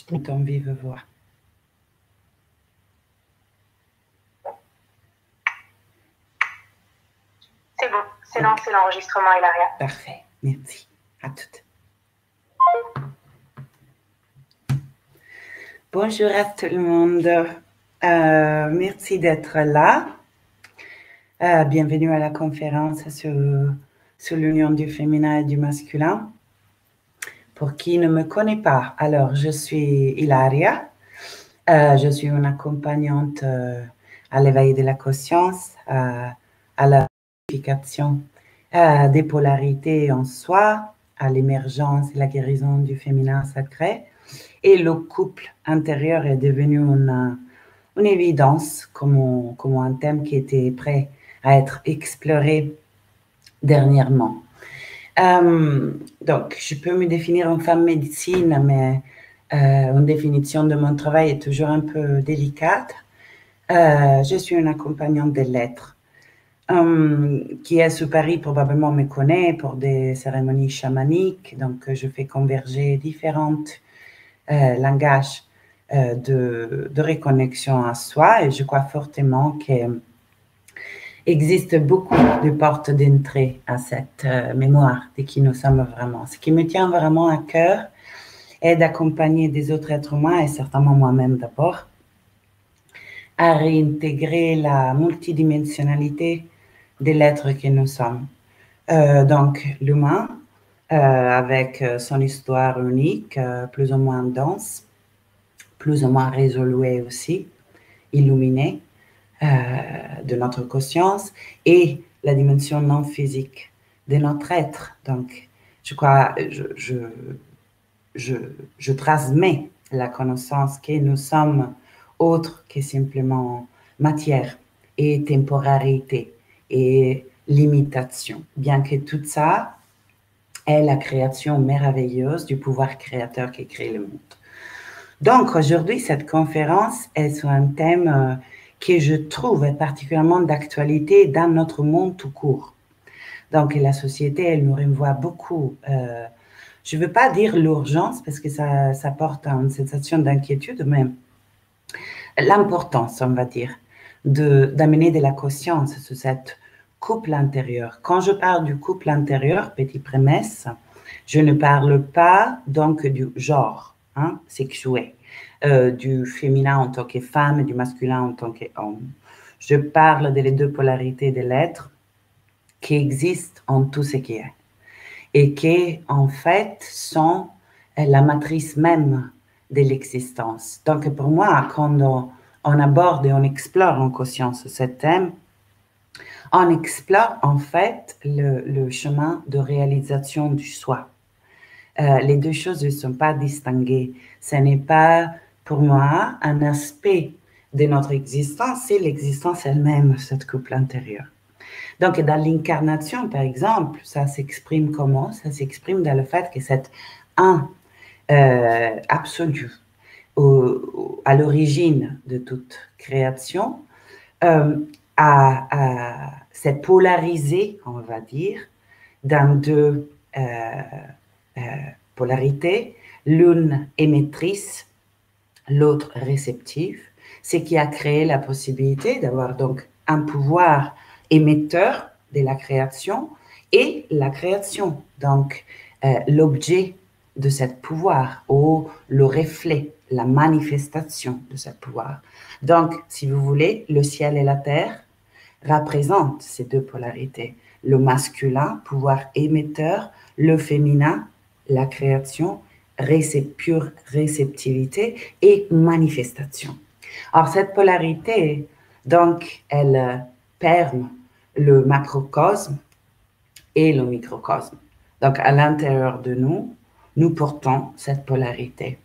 tout en vive voix. C'est bon, c'est lancé l'enregistrement, Hilaria. Parfait, merci. À toutes. Bonjour à tout le monde. Merci d'être là. Bienvenue à la conférence sur l'union du féminin et du masculin. Pour qui ne me connaît pas, alors je suis Hilaria. Je suis une accompagnante à l'éveil de la conscience, à la purification des polarités en soi, à l'émergence et la guérison du féminin sacré. Et le couple intérieur est devenu une évidence comme un thème qui était prêt à être exploré dernièrement. Donc, je peux me définir en femme médecine, mais une définition de mon travail est toujours un peu délicate. Je suis une accompagnante des lettres. Qui est sur Paris probablement me connaît pour des cérémonies chamaniques. Donc, je fais converger différents langages de reconnexion à soi et je crois fortement qu'il existe beaucoup de portes d'entrée à cette mémoire de qui nous sommes vraiment. Ce qui me tient vraiment à cœur est d'accompagner des autres êtres humains et certainement moi-même d'abord à réintégrer la multidimensionnalité de l'être que nous sommes. Donc, l'humain, avec son histoire unique, plus ou moins dense, plus ou moins résolue aussi, illuminée de notre conscience, et la dimension non physique de notre être. Donc, je crois, je transmets la connaissance que nous sommes autre que simplement matière et temporalité et limitation. Bien que tout ça est la création merveilleuse du pouvoir créateur qui crée le monde. Donc aujourd'hui, cette conférence est sur un thème que je trouve est particulièrement d'actualité dans notre monde tout court. Donc la société, elle nous renvoie beaucoup. Je ne veux pas dire l'urgence parce que ça porte à une sensation d'inquiétude, mais l'importance, on va dire, d'amener de la conscience sur cette couple intérieur. Quand je parle du couple intérieur, petite prémisse, je ne parle pas donc du genre sexuel, du féminin en tant que femme et du masculin en tant qu'homme. Je parle des deux polarités de l'être qui existent en tout ce qui est et qui, en fait, sont la matrice même de l'existence. Donc, pour moi, quand on aborde et on explore en conscience ce thème, on explore, en fait, le chemin de réalisation du soi. Les deux choses ne sont pas distinguées. Ce n'est pas, pour moi, un aspect de notre existence, c'est l'existence elle-même, cette couple intérieur. Donc, dans l'incarnation, par exemple, ça s'exprime comment? Ça s'exprime dans le fait que cet un absolu à l'origine de toute création s'est polarisé, on va dire, dans deux polarités, l'une émettrice, l'autre réceptive, ce qui a créé la possibilité d'avoir donc un pouvoir émetteur de la création et la création, donc l'objet de ce pouvoir ou le reflet, la manifestation de ce pouvoir. Donc, si vous voulez, le ciel et la terre représentent ces deux polarités. Le masculin, pouvoir émetteur, le féminin, la création, pure réceptivité et manifestation. Alors, cette polarité, donc, elle permet le macrocosme et le microcosme. Donc, à l'intérieur de nous, nous portons cette polarité.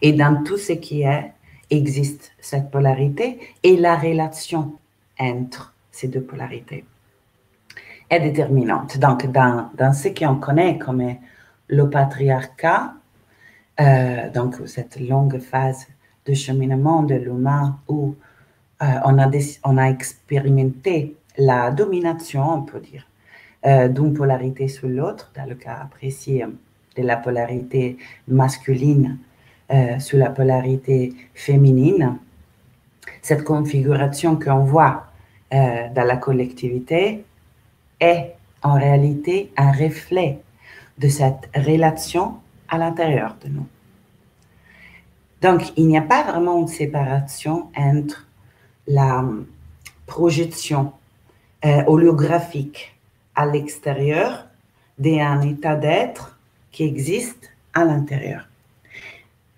Et dans tout ce qui est, existe cette polarité et la relation entre ces deux polarités est déterminante. Donc, dans ce qu'on connaît comme le patriarcat, donc cette longue phase de cheminement de l'humain où on a expérimenté la domination, on peut dire, d'une polarité sur l'autre, dans le cas précis de la polarité masculine sous la polarité féminine, cette configuration qu'on voit dans la collectivité est en réalité un reflet de cette relation à l'intérieur de nous. Donc, il n'y a pas vraiment une séparation entre la projection holographique à l'extérieur d'un état d'être qui existe à l'intérieur.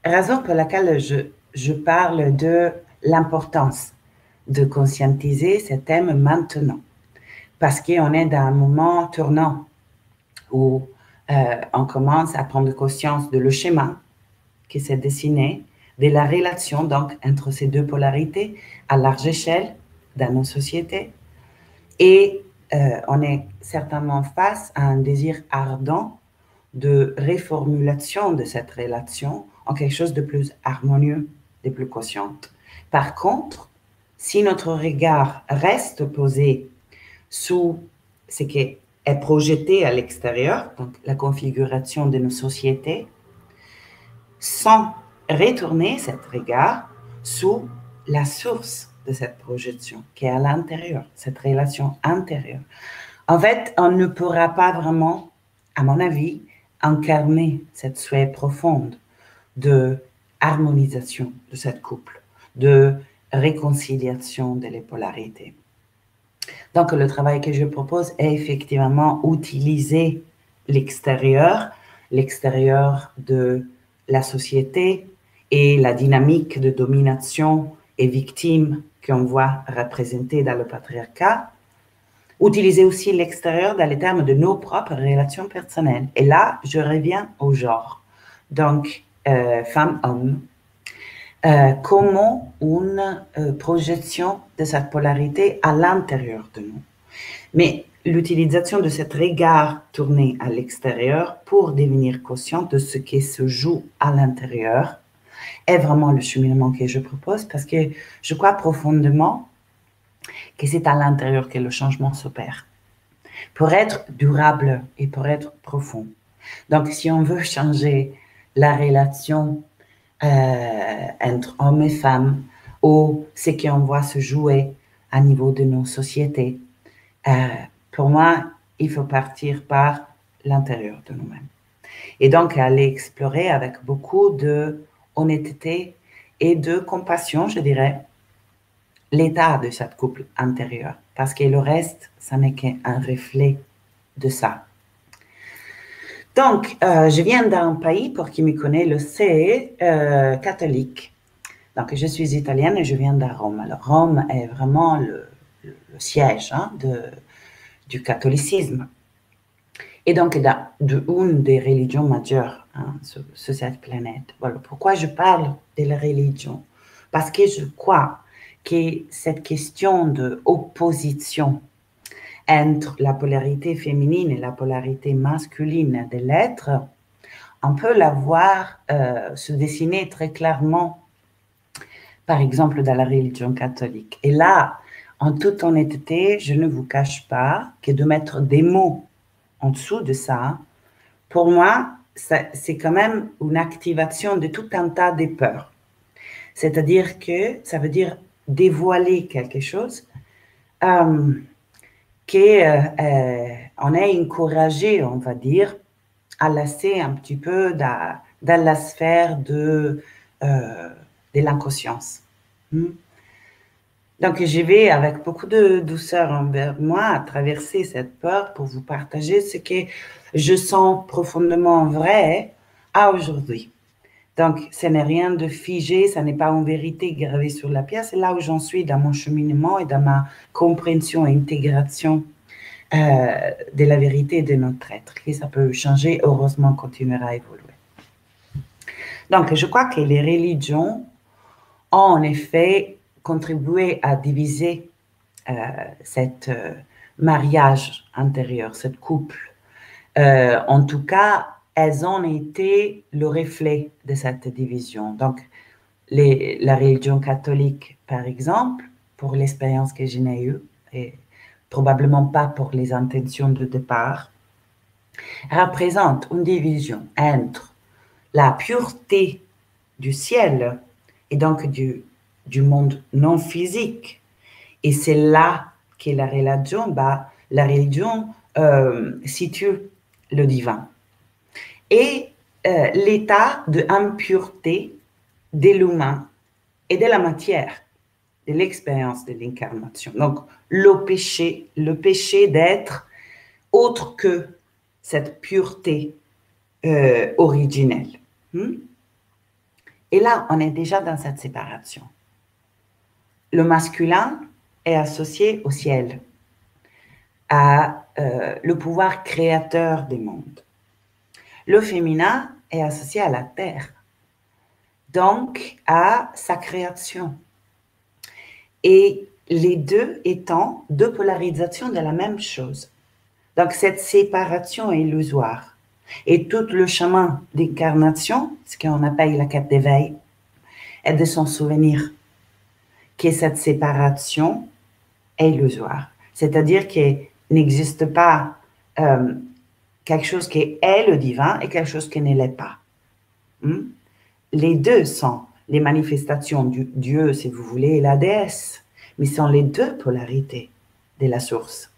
Raison pour laquelle je parle de l'importance de conscientiser ce thème maintenant. Parce qu'on est dans un moment tournant où on commence à prendre conscience de le schéma qui s'est dessiné, de la relation donc entre ces deux polarités à large échelle dans nos sociétés. Et on est certainement face à un désir ardent de réformulation de cette relation en quelque chose de plus harmonieux, de plus conscient. Par contre, si notre regard reste posé sous ce qui est projeté à l'extérieur, donc la configuration de nos sociétés, sans retourner cet regard sous la source de cette projection, qui est à l'intérieur, cette relation intérieure. En fait, on ne pourra pas vraiment, à mon avis, incarner cette souhait profonde de harmonisation de cette couple, de réconciliation de les polarités. Donc, le travail que je propose est effectivement utiliser l'extérieur de la société et la dynamique de domination et victime qu'on voit représentée dans le patriarcat. Utiliser aussi l'extérieur dans les termes de nos propres relations personnelles. Et là, je reviens au genre. Donc, femme-homme. Comment une projection de cette polarité à l'intérieur de nous. Mais l'utilisation de cet regard tourné à l'extérieur pour devenir conscient de ce qui se joue à l'intérieur est vraiment le cheminement que je propose parce que je crois profondément que c'est à l'intérieur que le changement s'opère pour être durable et pour être profond. Donc, si on veut changer la relation entre hommes et femmes ou ce qu'on voit se jouer à niveau de nos sociétés, pour moi, il faut partir par l'intérieur de nous-mêmes. Et donc, aller explorer avec beaucoup de honnêteté et de compassion, je dirais, l'état de cette couple intérieure. Parce que le reste, ça n'est qu'un reflet de ça. Donc, je viens d'un pays, pour qui me connaît le sait, catholique. Donc, je suis italienne et je viens de Rome. Alors, Rome est vraiment le siège du catholicisme. Et donc, d'une des religions majeures sur cette planète. Voilà pourquoi je parle de la religion. Parce que je crois que cette question d'opposition entre la polarité féminine et la polarité masculine de l'être, on peut la voir se dessiner très clairement, par exemple, dans la religion catholique. Et là, en toute honnêteté, je ne vous cache pas que de mettre des mots en dessous de ça, pour moi, c'est quand même une activation de tout un tas de peurs. C'est-à-dire que ça veut dire dévoiler quelque chose qu'on est encouragé, on va dire, à laisser un petit peu dans la sphère de l'inconscience. Donc, je vais avec beaucoup de douceur envers moi à traverser cette peur pour vous partager ce que je sens profondément vrai à aujourd'hui. Donc, ce n'est rien de figé, ça n'est pas une vérité gravée sur la pierre, c'est là où j'en suis dans mon cheminement et dans ma compréhension et intégration de la vérité de notre être. Et ça peut changer, heureusement, continuera à évoluer. Donc, je crois que les religions ont en effet contribué à diviser cet mariage intérieur, cette couple. En tout cas, elles ont été le reflet de cette division. Donc, la religion catholique, par exemple, pour l'expérience que je n'ai eue, et probablement pas pour les intentions de départ, représente une division entre la pureté du ciel et donc du monde non physique. Et c'est là que la religion situe le divin. Et l'état d'impureté de l'humain et de la matière, de l'expérience de l'incarnation. Donc, le péché d'être autre que cette pureté originelle. Et là, on est déjà dans cette séparation. Le masculin est associé au ciel, à le pouvoir créateur des mondes. Le féminin est associé à la terre, donc à sa création. Et les deux étant deux polarisations de la même chose. Donc cette séparation est illusoire. Et tout le chemin d'incarnation, ce qu'on appelle la quête d'éveil, est de s'en souvenir que cette séparation est illusoire. C'est-à-dire qu'il n'existe pas quelque chose qui est le divin et quelque chose qui ne l'est pas. Les deux sont les manifestations du Dieu, si vous voulez, et la déesse, mais sont les deux polarités de la source.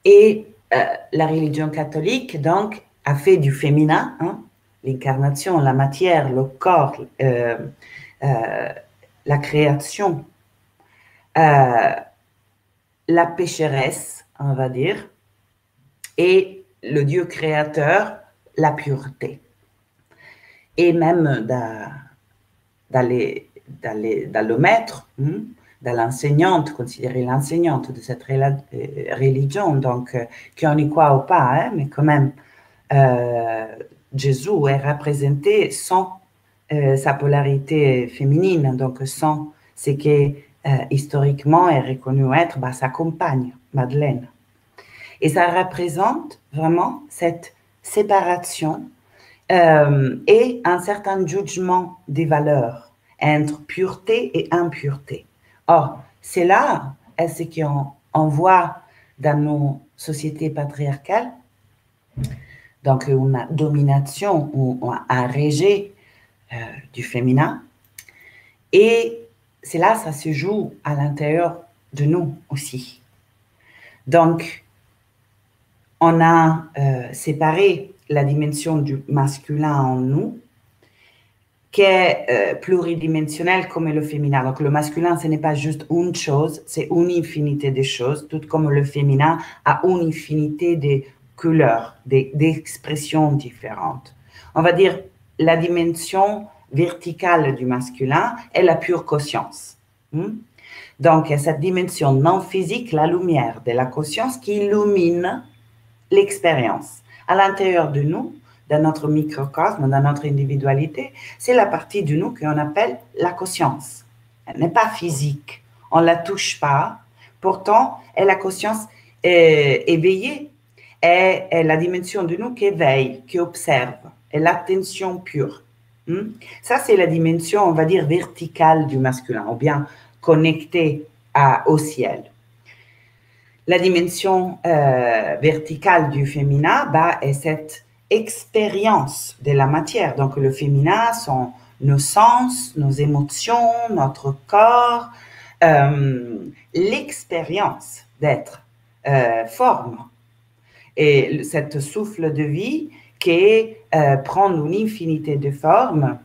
Et la religion catholique, donc, a fait du féminin, l'incarnation, la matière, le corps, la création, la pécheresse, on va dire, et le Dieu créateur, la pureté. Et même dans le maître, dans l'enseignante, considérer l'enseignante de cette religion, donc qu'on y croit ou pas, mais quand même, Jésus est représenté sans sa polarité féminine, donc sans ce qui historiquement est reconnu être sa compagne, Madeleine. Et ça représente vraiment cette séparation et un certain jugement des valeurs entre pureté et impureté. Or, c'est là ce qu'on voit dans nos sociétés patriarcales, donc une domination ou un rejet du féminin, et c'est là ça se joue à l'intérieur de nous aussi. Donc, on a séparé la dimension du masculin en nous, qui est pluridimensionnelle comme le féminin. Donc, le masculin, ce n'est pas juste une chose, c'est une infinité de choses, tout comme le féminin a une infinité de couleurs, d'expressions différentes. On va dire la dimension verticale du masculin est la pure conscience. Donc, cette dimension non physique, la lumière de la conscience qui illumine l'expérience. À l'intérieur de nous, dans notre microcosme, dans notre individualité, c'est la partie de nous qu'on appelle la conscience. Elle n'est pas physique, on ne la touche pas, pourtant, elle a la conscience éveillée, est la dimension de nous qui éveille, qui observe, est l'attention pure. Ça, c'est la dimension, on va dire, verticale du masculin, ou bien connectée au ciel. La dimension verticale du féminin est cette expérience de la matière. Donc, le féminin sont nos sens, nos émotions, notre corps, l'expérience d'être forme. Et cette souffle de vie qui prend une infinité de formes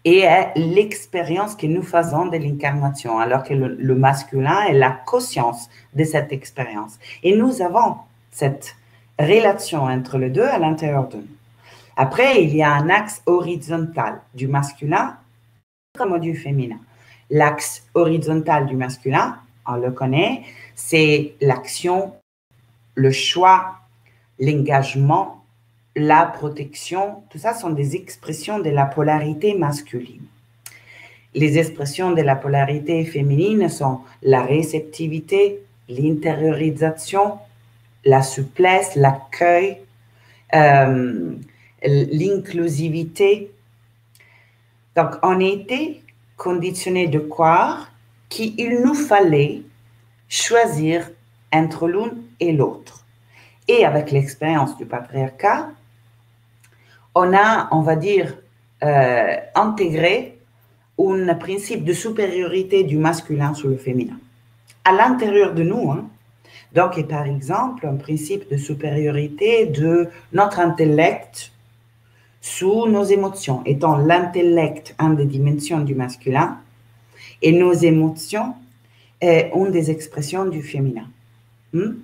et est l'expérience que nous faisons de l'incarnation, alors que le masculin est la conscience de cette expérience. Et nous avons cette relation entre les deux à l'intérieur de nous. Après, il y a un axe horizontal du masculin comme du féminin. L'axe horizontal du masculin, on le connaît, c'est l'action, le choix, l'engagement, la protection, tout ça sont des expressions de la polarité masculine. Les expressions de la polarité féminine sont la réceptivité, l'intériorisation, la souplesse, l'accueil, l'inclusivité. Donc, on était conditionné de croire qu'il nous fallait choisir entre l'une et l'autre. Et avec l'expérience du patriarcat, on a, on va dire, intégrer un principe de supériorité du masculin sur le féminin. À l'intérieur de nous, hein. Donc, et par exemple, un principe de supériorité de notre intellect sous nos émotions, étant l'intellect une des dimensions du masculin et nos émotions une des expressions du féminin. On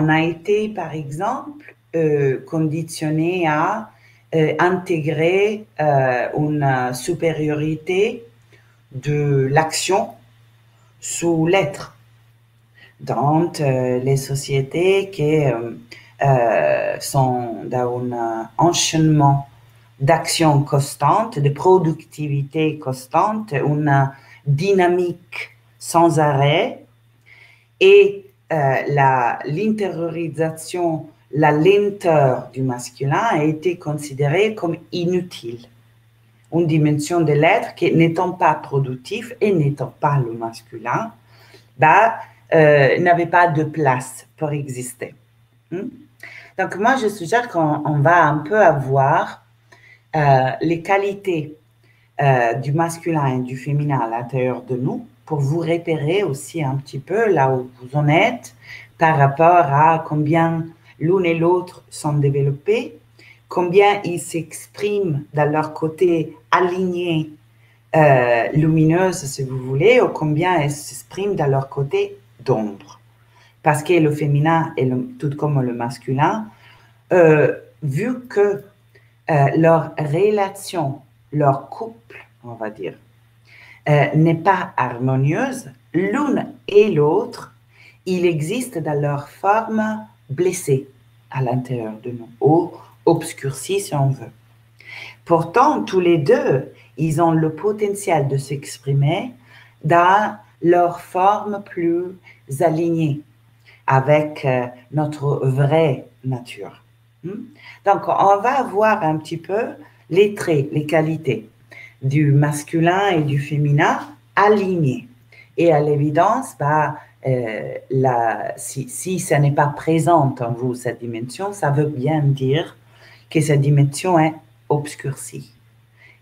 a été, par exemple, conditionné à intégrer une supériorité de l'action sous l'être dans les sociétés qui sont dans un enchaînement d'action constante, de productivité constante, une dynamique sans arrêt et l'intériorisation, la lenteur du masculin a été considérée comme inutile. Une dimension de l'être qui, n'étant pas productif et n'étant pas le masculin, n'avait pas de place pour exister. Donc, moi, je suggère qu'on va un peu avoir les qualités du masculin et du féminin à l'intérieur de nous pour vous repérer aussi un petit peu là où vous en êtes par rapport à combien l'une et l'autre sont développés, combien ils s'expriment dans leur côté aligné, lumineuse, si vous voulez, ou combien ils s'expriment dans leur côté d'ombre. Parce que le féminin, tout comme le masculin, vu que leur relation, leur couple, on va dire, n'est pas harmonieuse, l'une et l'autre, il existe dans leur forme blessée à l'intérieur de nous, ou obscurcie si on veut. Pourtant, tous les deux, ils ont le potentiel de s'exprimer dans leur forme plus alignée avec notre vraie nature. Donc, on va voir un petit peu les traits, les qualités du masculin et du féminin alignés. Et à l'évidence, si ça n'est pas présent en vous, cette dimension, ça veut bien dire que cette dimension est obscurcie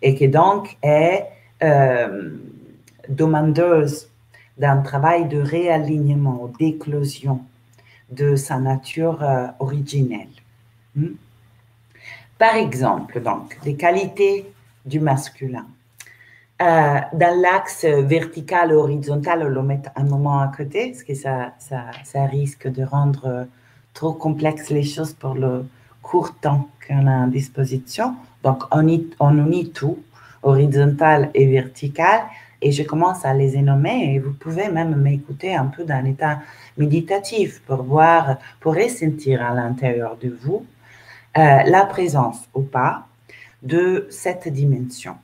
et que donc est demandeuse d'un travail de réalignement, d'éclosion de sa nature originelle. Par exemple, donc, les qualités du masculin. Dans l'axe vertical ou horizontal, on le met un moment à côté, parce que ça risque de rendre trop complexes les choses pour le court temps qu'on a à disposition. Donc, on unit tout, horizontal et vertical, et je commence à les énommer, et vous pouvez même m'écouter un peu dans l'état méditatif pour voir, pour ressentir à l'intérieur de vous la présence ou pas de cette dimension.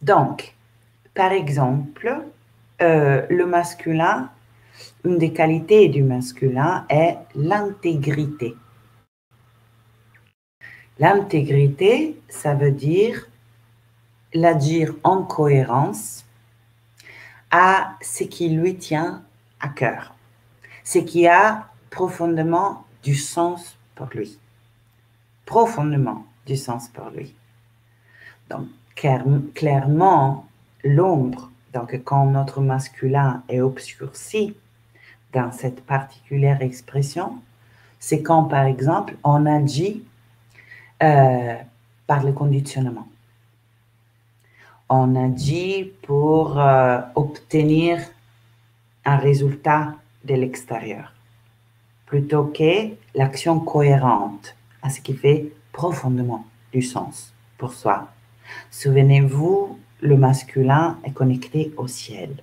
Donc, par exemple, le masculin, une des qualités du masculin est l'intégrité. L'intégrité, ça veut dire l'agir en cohérence à ce qui lui tient à cœur, ce qui a profondément du sens pour lui. Profondément du sens pour lui. Donc, clairement, l'ombre, donc quand notre masculin est obscurci dans cette particulière expression, c'est quand, par exemple, on agit par le conditionnement. On agit pour obtenir un résultat de l'extérieur, plutôt que l'action cohérente à ce qui fait profondément du sens pour soi. Souvenez-vous, le masculin est connecté au ciel.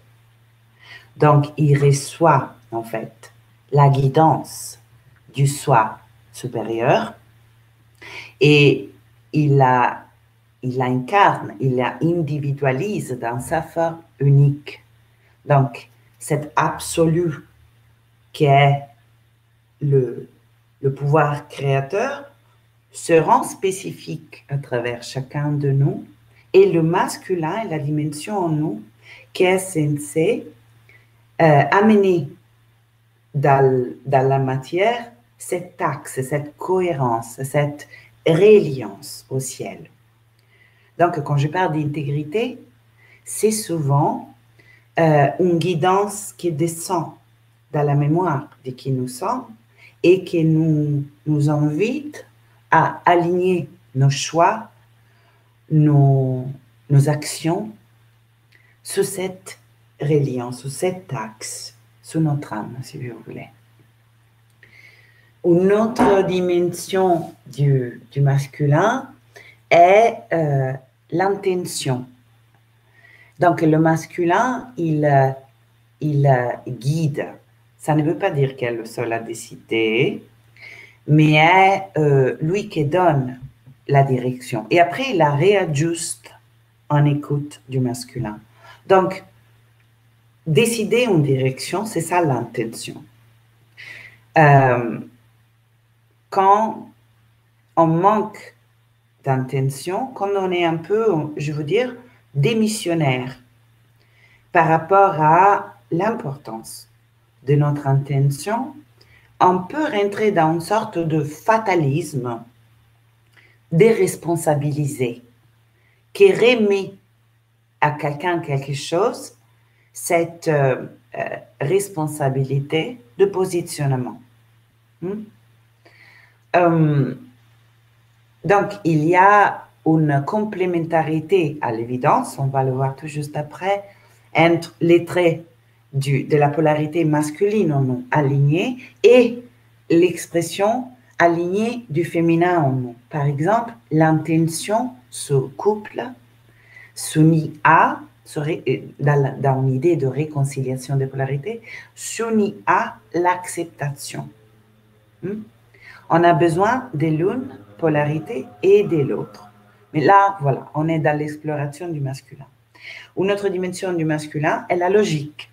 Donc, il reçoit, en fait, la guidance du soi supérieur et il la incarne, il la individualise dans sa forme unique. Donc, cet absolu qui est le pouvoir créateur se rend spécifique à travers chacun de nous et le masculin est la dimension en nous qui est censée amener dans la matière cet axe, cette cohérence, cette reliance au ciel. Donc, quand je parle d'intégrité, c'est souvent une guidance qui descend dans la mémoire de qui nous sommes et qui nous invite à aligner nos choix, nos actions sous cette reliance, sous cet axe, sous notre âme, si vous voulez. Une autre dimension du masculin est l'intention. Donc, le masculin, il guide. Ça ne veut pas dire qu'elle est le seul à décider, mais est lui qui donne la direction. Et après, il la réajuste en écoute du masculin. Donc, décider une direction, c'est ça l'intention. Quand on manque d'intention, quand on est un peu, je veux dire, démissionnaire par rapport à l'importance de notre intention, on peut rentrer dans une sorte de fatalisme déresponsabilisé qui remet à quelqu'un quelque chose, cette responsabilité de positionnement. Donc, il y a une complémentarité à l'évidence, on va le voir tout juste après, entre les traits de la polarité masculine en nous alignée et l'expression alignée du féminin en nous. Par exemple, l'intention se couple, s'unit à, dans une idée de réconciliation des polarités, s'unit à l'acceptation. On a besoin de l'une polarité et de l'autre. Mais là, voilà, on est dans l'exploration du masculin. Une autre dimension du masculin est la logique,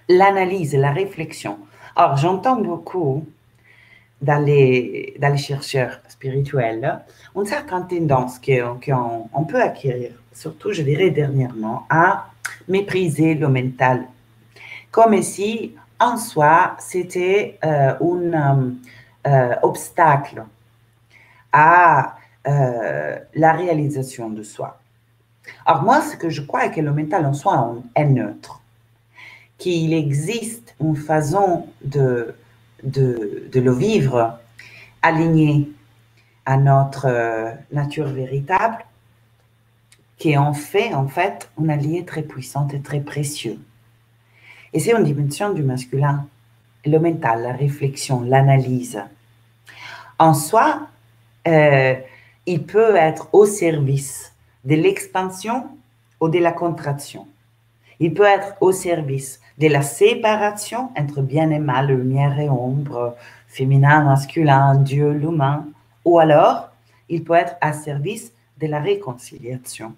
l'analyse, la réflexion. Alors, j'entends beaucoup dans les chercheurs spirituels une certaine tendance qu'on peut acquérir, surtout, je dirais, dernièrement, à mépriser le mental. Comme si, en soi, c'était un obstacle à la réalisation de soi. Alors moi, ce que je crois est que le mental en soi est neutre, qu'il existe une façon de le vivre aligné à notre nature véritable, qui en fait un allié très puissant et très précieux. Et c'est une dimension du masculin, le mental, la réflexion, l'analyse. En soi, il peut être au service de l'expansion ou de la contraction. Il peut être au service de la séparation entre bien et mal, lumière et ombre, féminin, masculin, Dieu, l'humain, ou alors il peut être à service de la réconciliation.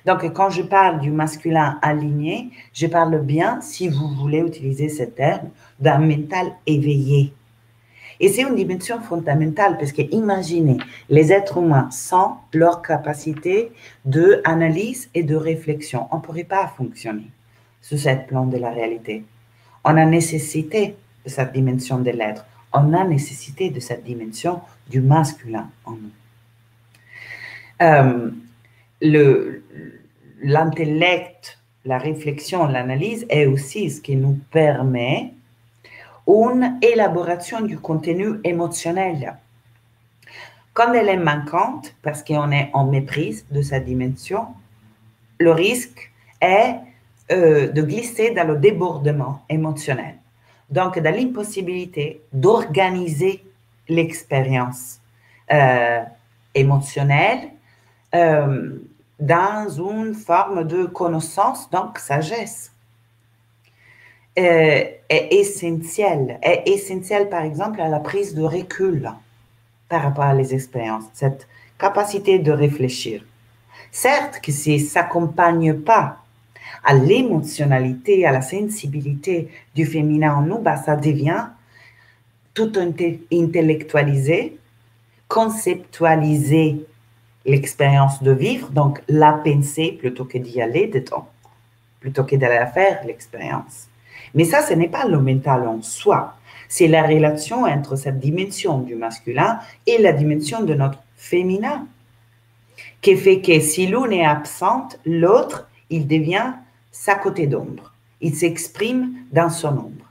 Donc, quand je parle du masculin aligné, je parle bien, si vous voulez utiliser ce terme, d'un mental éveillé. Et c'est une dimension fondamentale parce que imaginez, les êtres humains, sans leur capacité d'analyse et de réflexion, on ne pourrait pas fonctionner sur ce plan de la réalité. On a nécessité de cette dimension de l'être. On a nécessité de cette dimension du masculin en nous. L'intellect, la réflexion, l'analyse est aussi ce qui nous permet une élaboration du contenu émotionnel. Quand elle est manquante, parce qu'on est en méprise de cette dimension, le risque est de glisser dans le débordement émotionnel. Donc, dans l'impossibilité d'organiser l'expérience émotionnelle dans une forme de connaissance, donc sagesse. Est essentiel par exemple à la prise de recul par rapport à les expériences, cette capacité de réfléchir. Certes que si ça ne s'accompagne pas à l'émotionnalité, à la sensibilité du féminin en nous, ça devient tout intellectualisé, conceptualiser l'expérience de vivre, donc la penser plutôt que d'y aller dedans, plutôt que d'aller faire l'expérience. Mais ça, ce n'est pas le mental en soi. C'est la relation entre cette dimension du masculin et la dimension de notre féminin. qui fait que si l'une est absente, l'autre, il devient sa côté d'ombre. Il s'exprime dans son ombre.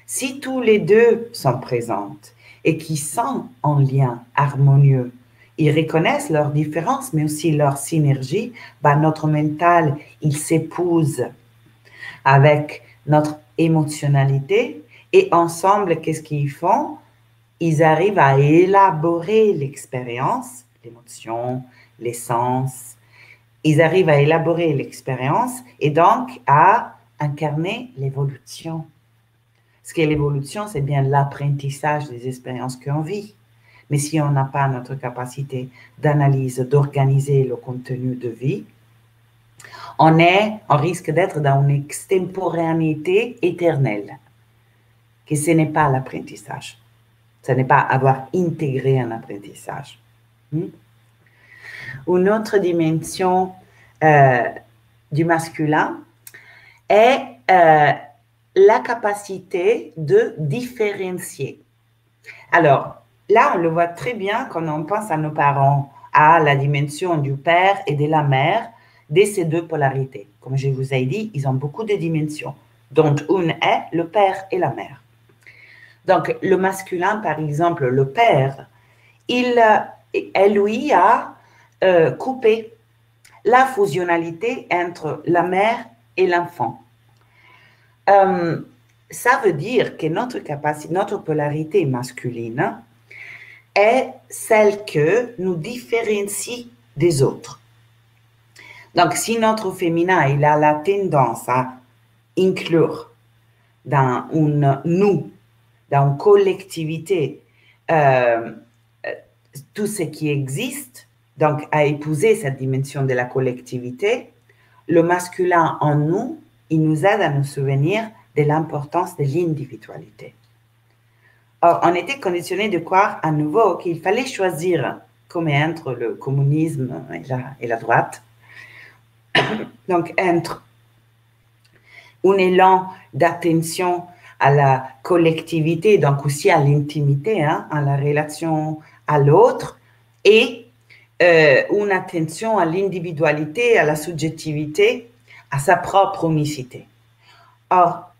Si tous les deux sont présents et qui sont en lien harmonieux, ils reconnaissent leurs différences, mais aussi leur synergie, notre mental, il s'épouse avec notre émotionnalité et ensemble, qu'est-ce qu'ils font? Ils arrivent à élaborer l'expérience, l'émotion, les sens. Ils arrivent à élaborer l'expérience et donc à incarner l'évolution. Parce que l'évolution, c'est bien l'apprentissage des expériences qu'on vit. Mais si on n'a pas notre capacité d'analyse, d'organiser le contenu de vie, on risque d'être dans une extemporanéité éternelle, que ce n'est pas l'apprentissage. Ce n'est pas avoir intégré un apprentissage. Une autre dimension du masculin est la capacité de différencier. Alors, là, on le voit très bien quand on pense à nos parents, à la dimension du père et de la mère, de ces deux polarités. Comme je vous ai dit, ils ont beaucoup de dimensions, dont une est le père et la mère. Donc, le masculin, par exemple, le père, lui a coupé la fusionnalité entre la mère et l'enfant. Ça veut dire que notre polarité masculine est celle que nous différencie des autres. Donc, si notre féminin, il a la tendance à inclure dans dans une collectivité, tout ce qui existe, donc à épouser cette dimension de la collectivité, le masculin en nous, il nous aide à nous souvenir de l'importance de l'individualité. Or, on était conditionné de croire à nouveau qu'il fallait choisir comme entre le communisme et la droite. Donc, entre un élan d'attention à la collectivité, donc aussi à l'intimité, à la relation à l'autre, et une attention à l'individualité, à la subjectivité, à sa propre unicité. Or,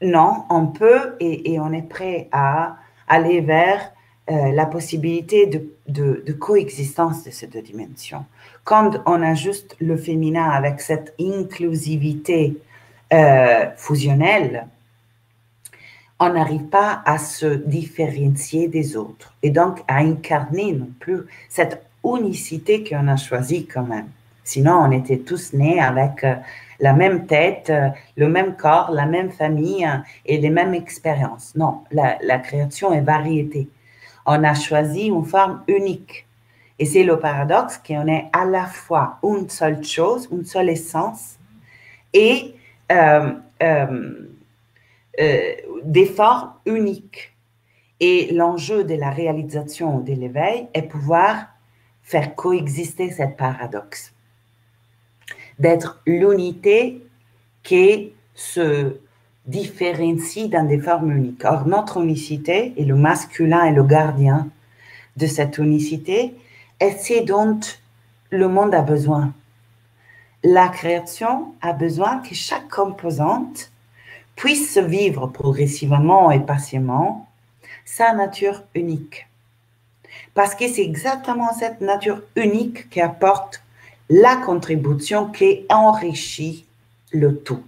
non, on peut et on est prêt à aller vers la possibilité de coexistence de ces deux dimensions. Quand on ajuste le féminin avec cette inclusivité fusionnelle, on n'arrive pas à se différencier des autres et donc à incarner non plus cette unicité qu'on a choisie quand même. Sinon, on était tous nés avec la même tête, le même corps, la même famille et les mêmes expériences. Non, la création est variété. On a choisi une forme unique. Et c'est le paradoxe qu'on est à la fois une seule chose, une seule essence et des formes uniques. Et l'enjeu de la réalisation de l'éveil est pouvoir faire coexister cette paradoxe, d'être l'unité qui se différencie dans des formes uniques. Or, notre unicité, et le masculin est le gardien de cette unicité, et c'est dont le monde a besoin. La création a besoin que chaque composante puisse vivre progressivement et patiemment sa nature unique. Parce que c'est exactement cette nature unique qui apporte la contribution qui enrichit le tout.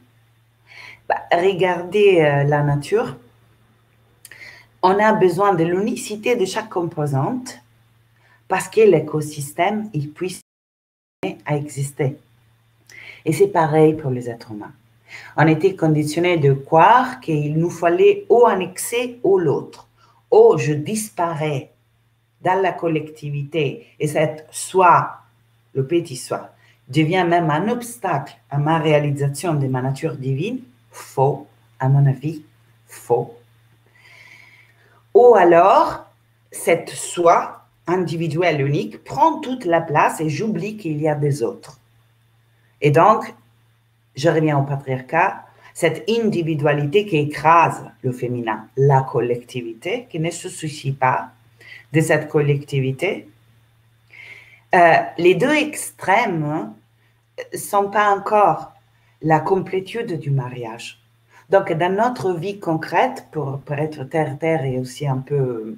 Regardez la nature. On a besoin de l'unicité de chaque composante parce que l'écosystème, il puisse à exister. Et c'est pareil pour les êtres humains. On était conditionné de croire qu'il nous fallait ou un excès ou l'autre. Ou je disparais dans la collectivité et cette soi, le petit soi, devient même un obstacle à ma réalisation de ma nature divine. Faux, à mon avis, faux. Ou alors, cette soi individuelle unique prend toute la place et j'oublie qu'il y a des autres. Et donc, je reviens au patriarcat, cette individualité qui écrase le féminin, la collectivité, qui ne se soucie pas de cette collectivité, Les deux extrêmes ne sont pas encore la complétude du mariage. Donc, dans notre vie concrète, pour être terre-terre et aussi un peu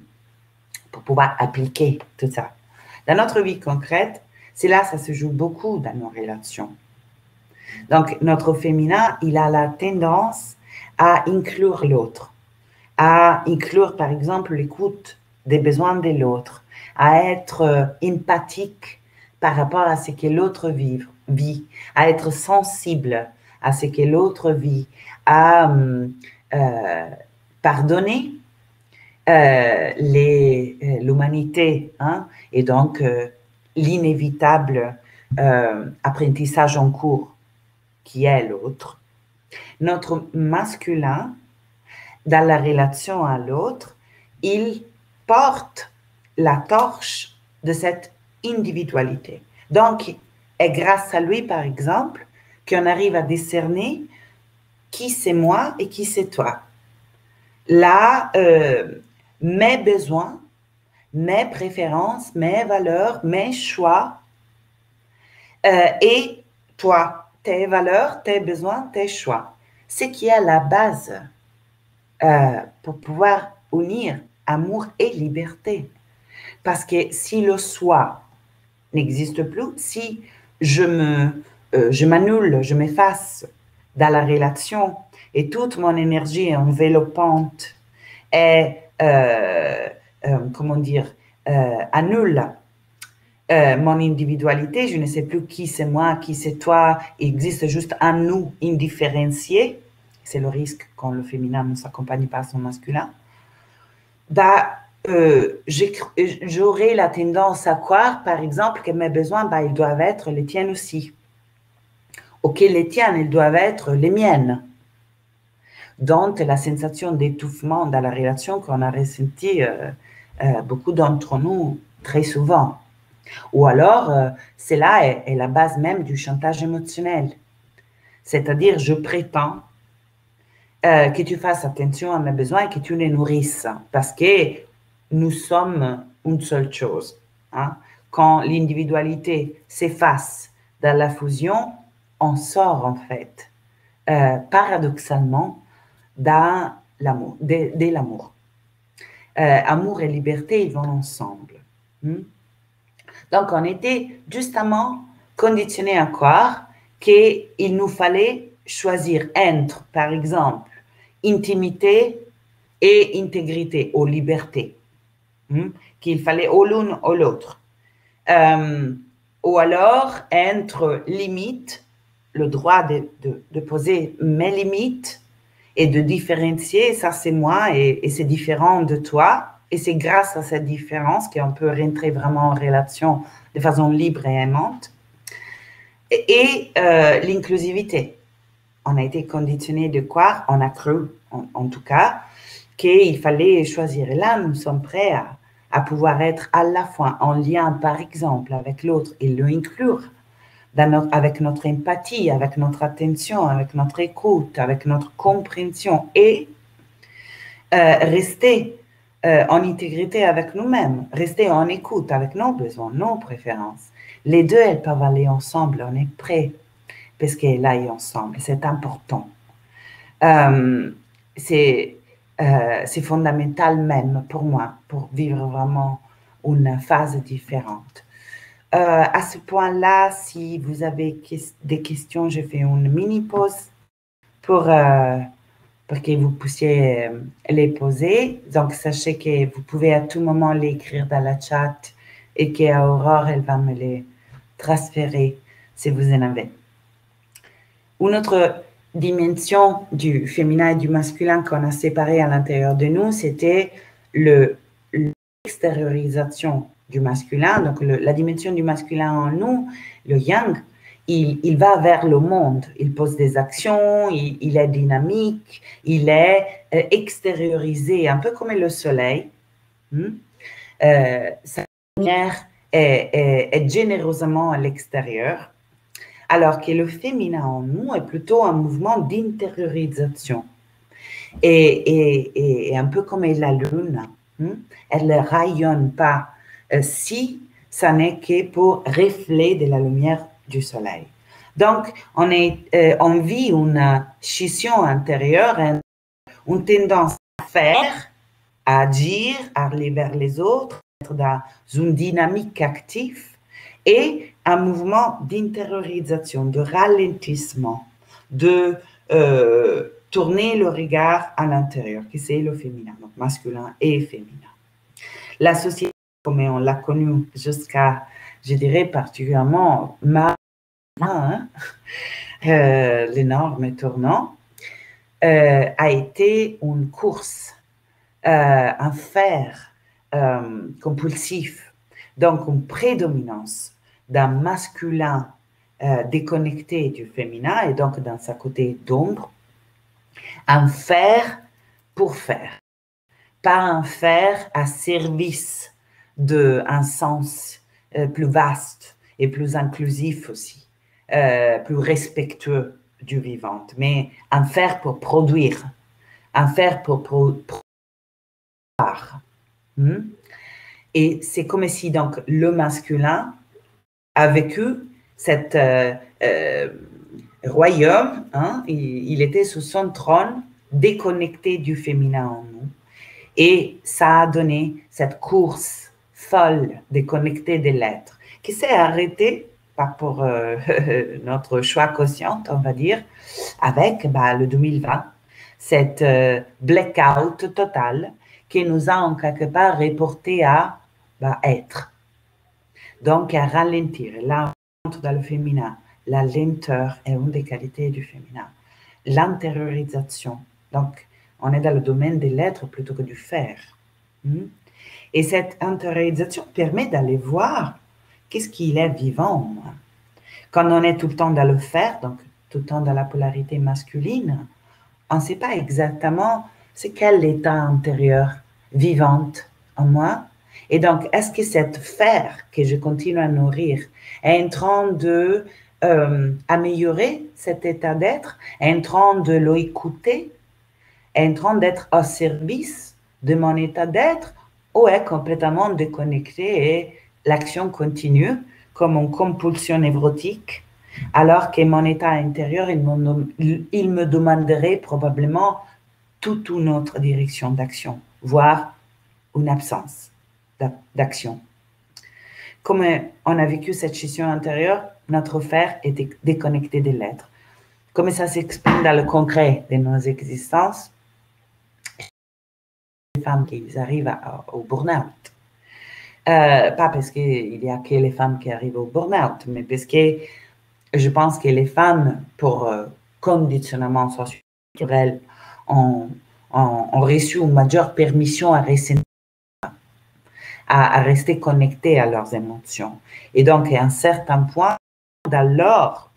pour pouvoir appliquer tout ça, dans notre vie concrète, c'est là ça se joue beaucoup dans nos relations. Donc, notre féminin, il a la tendance à inclure l'autre, à inclure, par exemple, l'écoute des besoins de l'autre, à être empathique par rapport à ce que l'autre vit, à être sensible à ce que l'autre vit, à pardonner l'humanité, hein, et donc l'inévitable apprentissage en cours qui est l'autre. Notre masculin, dans la relation à l'autre, il porte la torche de cette individualité. Donc, est grâce à lui, par exemple, qu'on arrive à discerner qui c'est moi et qui c'est toi. Là, mes besoins, mes préférences, mes valeurs, mes choix, et toi, tes valeurs, tes besoins, tes choix. Ce qui est la base pour pouvoir unir amour et liberté. Parce que si le soi n'existe plus, si je m'annule, je m'efface dans la relation et toute mon énergie enveloppante est, comment dire, annule mon individualité, je ne sais plus qui c'est moi, qui c'est toi, il existe juste un nous indifférencié, c'est le risque quand le féminin ne s'accompagne pas à son masculin, j'aurais la tendance à croire, par exemple, que mes besoins, ils doivent être les tiens aussi, ou que les tiennes, ils doivent être les miennes. Donc, la sensation d'étouffement dans la relation qu'on a ressenti beaucoup d'entre nous très souvent. Ou alors, cela est la base même du chantage émotionnel. C'est-à-dire, je prétends que tu fasses attention à mes besoins et que tu les nourrisses, parce que nous sommes une seule chose. Hein. Quand l'individualité s'efface dans la fusion, on sort en fait, paradoxalement, dans l'amour, de l'amour. Amour et liberté, ils vont ensemble. Donc, on était justement conditionné à croire qu'il nous fallait choisir entre, par exemple, intimité et intégrité ou liberté, qu'il fallait ou l'une ou l'autre. Ou alors, entre limites, le droit de poser mes limites et de différencier, ça c'est moi et c'est différent de toi. Et c'est grâce à cette différence qu'on peut rentrer vraiment en relation de façon libre et aimante. Et l'inclusivité. On a été conditionné de croire, on a cru en tout cas, qu'il fallait choisir. Et là, nous sommes prêts à pouvoir être à la fois en lien, par exemple, avec l'autre et le inclure avec notre empathie, avec notre attention, avec notre écoute, avec notre compréhension et rester en intégrité avec nous-mêmes, rester en écoute avec nos besoins, nos préférences. Les deux, elles peuvent aller ensemble, on est prêt parce qu'elles aillent ensemble, c'est important. C'est fondamental même pour moi, pour vivre vraiment une phase différente. À ce point-là, si vous avez des questions, je fais une mini-pause pour que vous puissiez les poser. Donc, sachez que vous pouvez à tout moment les écrire dans la chat et qu'Aurore, elle va me les transférer si vous en avez. Une autre dimension du féminin et du masculin qu'on a séparé à l'intérieur de nous, c'était l'extériorisation du masculin. Donc, la dimension du masculin en nous, le yang, il va vers le monde, il pose des actions, il est dynamique, il est extériorisé, un peu comme le soleil. Sa lumière est généreusement à l'extérieur, alors que le féminin en nous est plutôt un mouvement d'intériorisation. Et un peu comme la lune, elle ne rayonne pas si ça n'est que pour refléter de la lumière du soleil. Donc, on vit une scission intérieure, une tendance à faire, à agir, à aller vers les autres, être dans une dynamique active et un mouvement d'intériorisation, de ralentissement, de tourner le regard à l'intérieur, qui c'est le féminin, donc masculin et féminin. La société, comme on l'a connue jusqu'à, je dirais, particulièrement l'énorme tournant, a été une course, un fer compulsif, donc une prédominance d'un masculin déconnecté du féminin et donc dans sa côté d'ombre, un fer pour faire, pas un fer à service d'un sens plus vaste et plus inclusif aussi, plus respectueux du vivant, mais un fer pour produire, un fer pour produire. Et c'est comme si donc le masculin a vécu cet royaume, il était sous son trône, déconnecté du féminin en nous. Et ça a donné cette course folle, déconnectée de l'être, qui s'est arrêtée, pas pour notre choix conscient, on va dire, avec le 2020, cette blackout total qui nous a en quelque part reporté à être. Donc, à ralentir. Là, on entre dans le féminin. La lenteur est une des qualités du féminin. L'intériorisation. Donc, on est dans le domaine de l'être plutôt que du faire. Et cette intériorisation permet d'aller voir qu'est-ce qu'il est vivant en moi. Quand on est tout le temps dans le faire, donc tout le temps dans la polarité masculine, on ne sait pas exactement c'est quel état intérieur vivante en moi. Et donc, est-ce que cette faire que je continue à nourrir est en train de améliorer cet état d'être, est en train de l'écouter, est en train d'être au service de mon état d'être, ou est complètement déconnecté et l'action continue comme une compulsion névrotique, alors que mon état intérieur, il me demanderait probablement toute une autre direction d'action, voire une absence d'action. Comme on a vécu cette scission intérieure, notre faire est déconnecté de l'être. Comme ça s'exprime dans le concret de nos existences, les femmes qui arrivent au burn-out. Pas parce qu'il n'y a que les femmes qui arrivent au burn-out, mais parce que je pense que les femmes, pour conditionnement socio-culturel, ont reçu une majeure permission à rester connectées à leurs émotions. Et donc, à un certain point, dans leur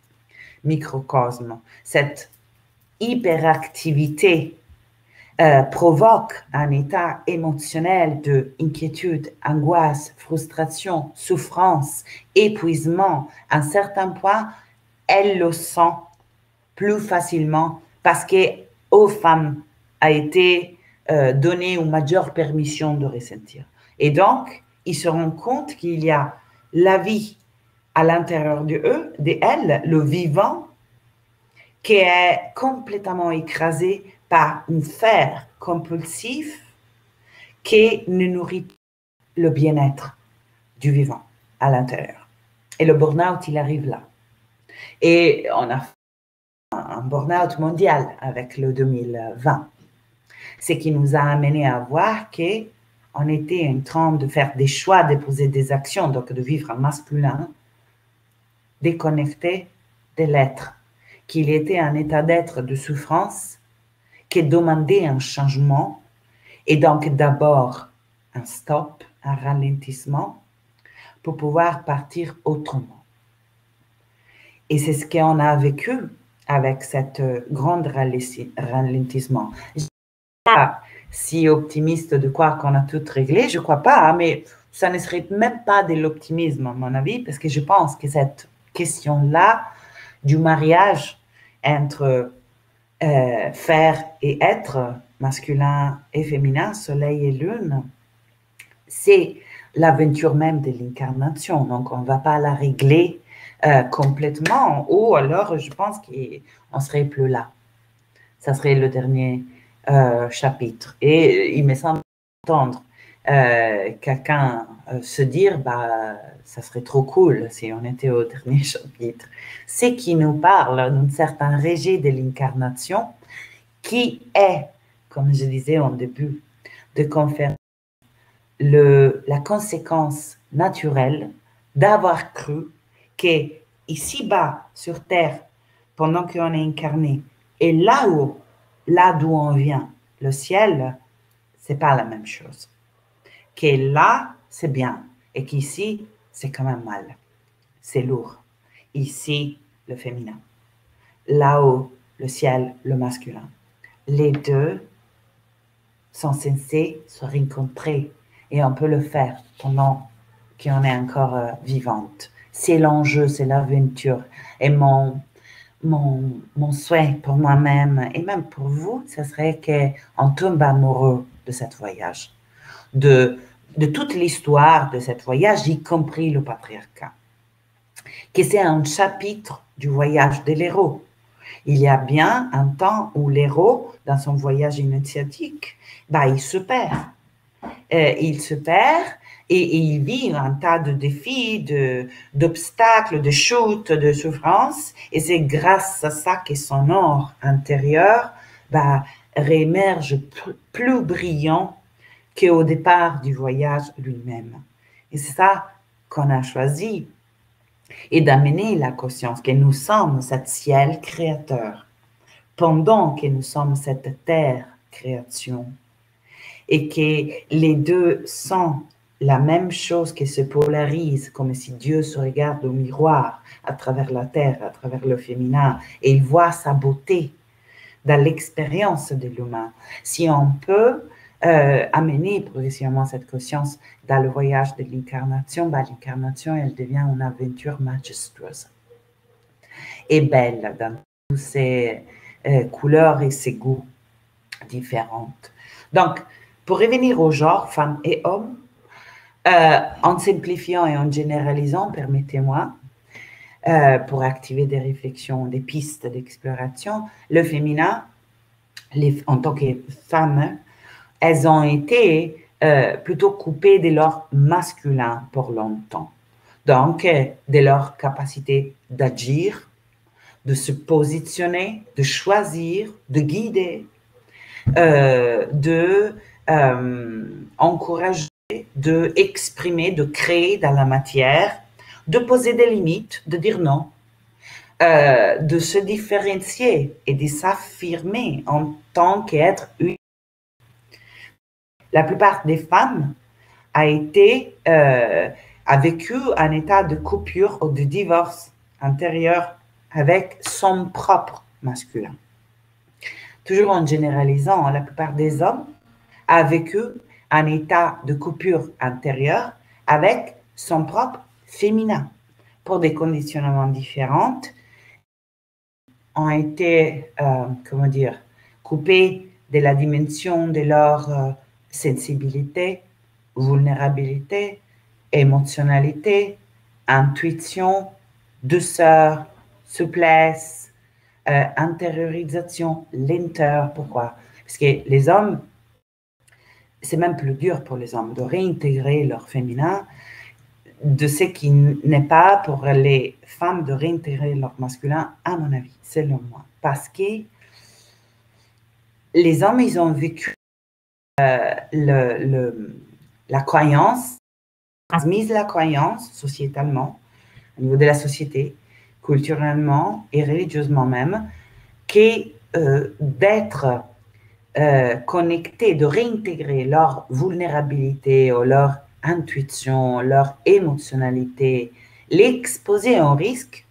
microcosme, cette hyperactivité provoque un état émotionnel d'inquiétude, angoisse, frustration, souffrance, épuisement. À un certain point, elles le sentent plus facilement parce qu'aux femmes a été donnée une majeure permission de ressentir. Et donc, ils se rendent compte qu'il y a la vie à l'intérieur d'elles, le vivant, qui est complètement écrasé par un fer compulsif qui ne nourrit pas le bien-être du vivant à l'intérieur. Et le burn-out, il arrive là. Et on a fait un burn-out mondial avec le 2020. Ce qui nous a amené à voir qu'on était en train de faire des choix, de poser des actions, donc de vivre un masculin déconnecté de l'être, qu'il était un état d'être de souffrance qui demandait un changement et donc d'abord un stop, un ralentissement pour pouvoir partir autrement. Et c'est ce qu'on a vécu avec cette grande ralentissement. Je ne suis pas si optimiste de croire qu'on a tout réglé, je ne crois pas, mais ça ne serait même pas de l'optimisme à mon avis, parce que je pense que cette question-là du mariage entre faire et être, masculin et féminin, soleil et lune, c'est l'aventure même de l'incarnation. Donc, on ne va pas la régler complètement, ou alors je pense qu'on ne serait plus là. Ça serait le dernier chapitre. Et il me semble entendre quelqu'un se dire, bah, ça serait trop cool si on était au dernier chapitre. C'est qui nous parle d'un certain régime de l'incarnation qui est, comme je disais en début de conférence, la conséquence naturelle d'avoir cru que ici-bas sur Terre, pendant qu'on est incarné, et là-haut, là d'où on vient, le ciel, c'est pas la même chose. Que là, c'est bien, et qu'ici, c'est quand même mal. C'est lourd. Ici, le féminin. Là-haut, le ciel, le masculin. Les deux sont censés se rencontrer et on peut le faire pendant qu'on est encore vivante. C'est l'enjeu, c'est l'aventure. Et mon souhait pour moi-même et même pour vous, ce serait qu'on tombe amoureux de ce voyage, de toute l'histoire de ce voyage, y compris le patriarcat. Que c'est un chapitre du voyage de l'héros. Il y a bien un temps où l'héros, dans son voyage initiatique, bah, il se perd. Il se perd et il vit un tas de défis, d'obstacles, de chutes, de souffrances. Et c'est grâce à ça que son or intérieur bah, réémerge plus brillant qu'au départ du voyage lui-même. Et c'est ça qu'on a choisi. Et d'amener la conscience que nous sommes cet ciel créateur, pendant que nous sommes cette terre création, et que les deux sont la même chose qui se polarise, comme si Dieu se regarde au miroir à travers la terre, à travers le féminin, et il voit sa beauté dans l'expérience de l'humain. Si on peut amener progressivement cette conscience dans le voyage de l'incarnation, bah, l'incarnation, elle devient une aventure majestueuse et belle dans toutes ses couleurs et ses goûts différents. Donc, pour revenir au genre, femmes et hommes, en simplifiant et en généralisant, permettez-moi, pour activer des réflexions, des pistes d'exploration, le féminin, en tant que femmes, elles ont été plutôt coupées de leur masculin pour longtemps. Donc, de leur capacité d'agir, de se positionner, de choisir, de guider, de encourager, de exprimer, de créer dans la matière, de poser des limites, de dire non, de se différencier et de s'affirmer en tant qu'être unique. La plupart des femmes a vécu un état de coupure ou de divorce intérieur avec son propre masculin. Toujours en généralisant, la plupart des hommes a vécu un état de coupure intérieure avec son propre féminin. Pour des conditionnements différents, ont été, coupés de la dimension de leur sensibilité, vulnérabilité, émotionnalité, intuition, douceur, souplesse, intériorisation, lenteur. Pourquoi? Parce que les hommes, c'est même plus dur pour les hommes de réintégrer leur féminin de ce qui n'est pas pour les femmes de réintégrer leur masculin, à mon avis, selon moi. Parce que les hommes, ils ont vécu la croyance, transmise la croyance sociétalement, au niveau de la société, culturellement et religieusement même, que d'être connectés, de réintégrer leur vulnérabilité ou leur intuition, leur émotionnalité, l'exposer au risque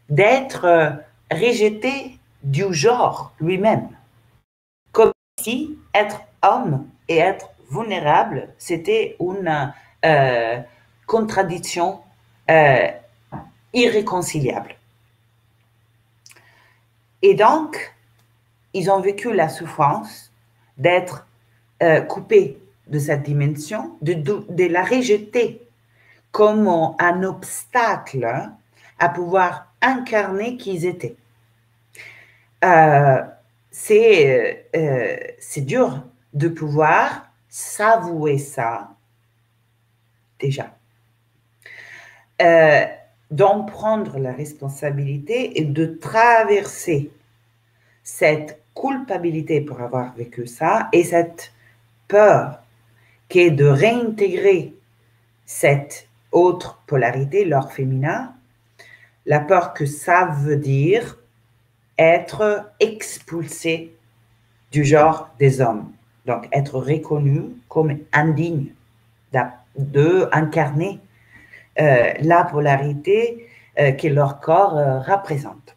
d'être rejeté du genre lui-même. Comme si être homme et être vulnérable, c'était une contradiction irréconciliable. Et donc, ils ont vécu la souffrance d'être coupés de cette dimension, de la rejeter comme un obstacle à pouvoir incarner qui ils étaient. C'est dur de pouvoir s'avouer ça déjà. D'en prendre la responsabilité et de traverser cette culpabilité pour avoir vécu ça et cette peur qui est de réintégrer cette autre polarité, l'or féminin, la peur que ça veut dire être expulsé du genre des hommes, donc être reconnu comme indigne d'incarner la polarité que leur corps représente.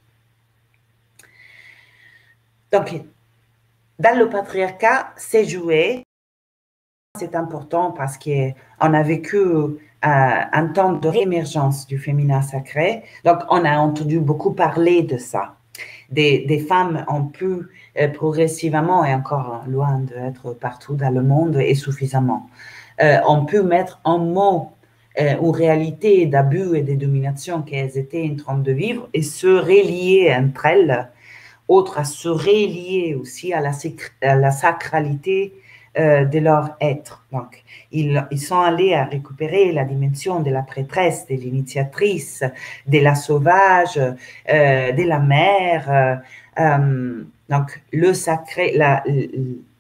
Donc, dans le patriarcat, c'est joué. C'est important parce qu'on a vécu un temps de réémergence du féminin sacré. Donc, on a entendu beaucoup parler de ça. Des femmes ont pu progressivement, et encore loin d'être partout dans le monde et suffisamment, ont pu mettre en mots une réalité d'abus et de domination qu'elles étaient en train de vivre et se relier entre elles, autre à se relier aussi à la sacralité de leur être. Donc, ils sont allés à récupérer la dimension de la prêtresse, de l'initiatrice, de la sauvage, de la mère. Donc, le sacré,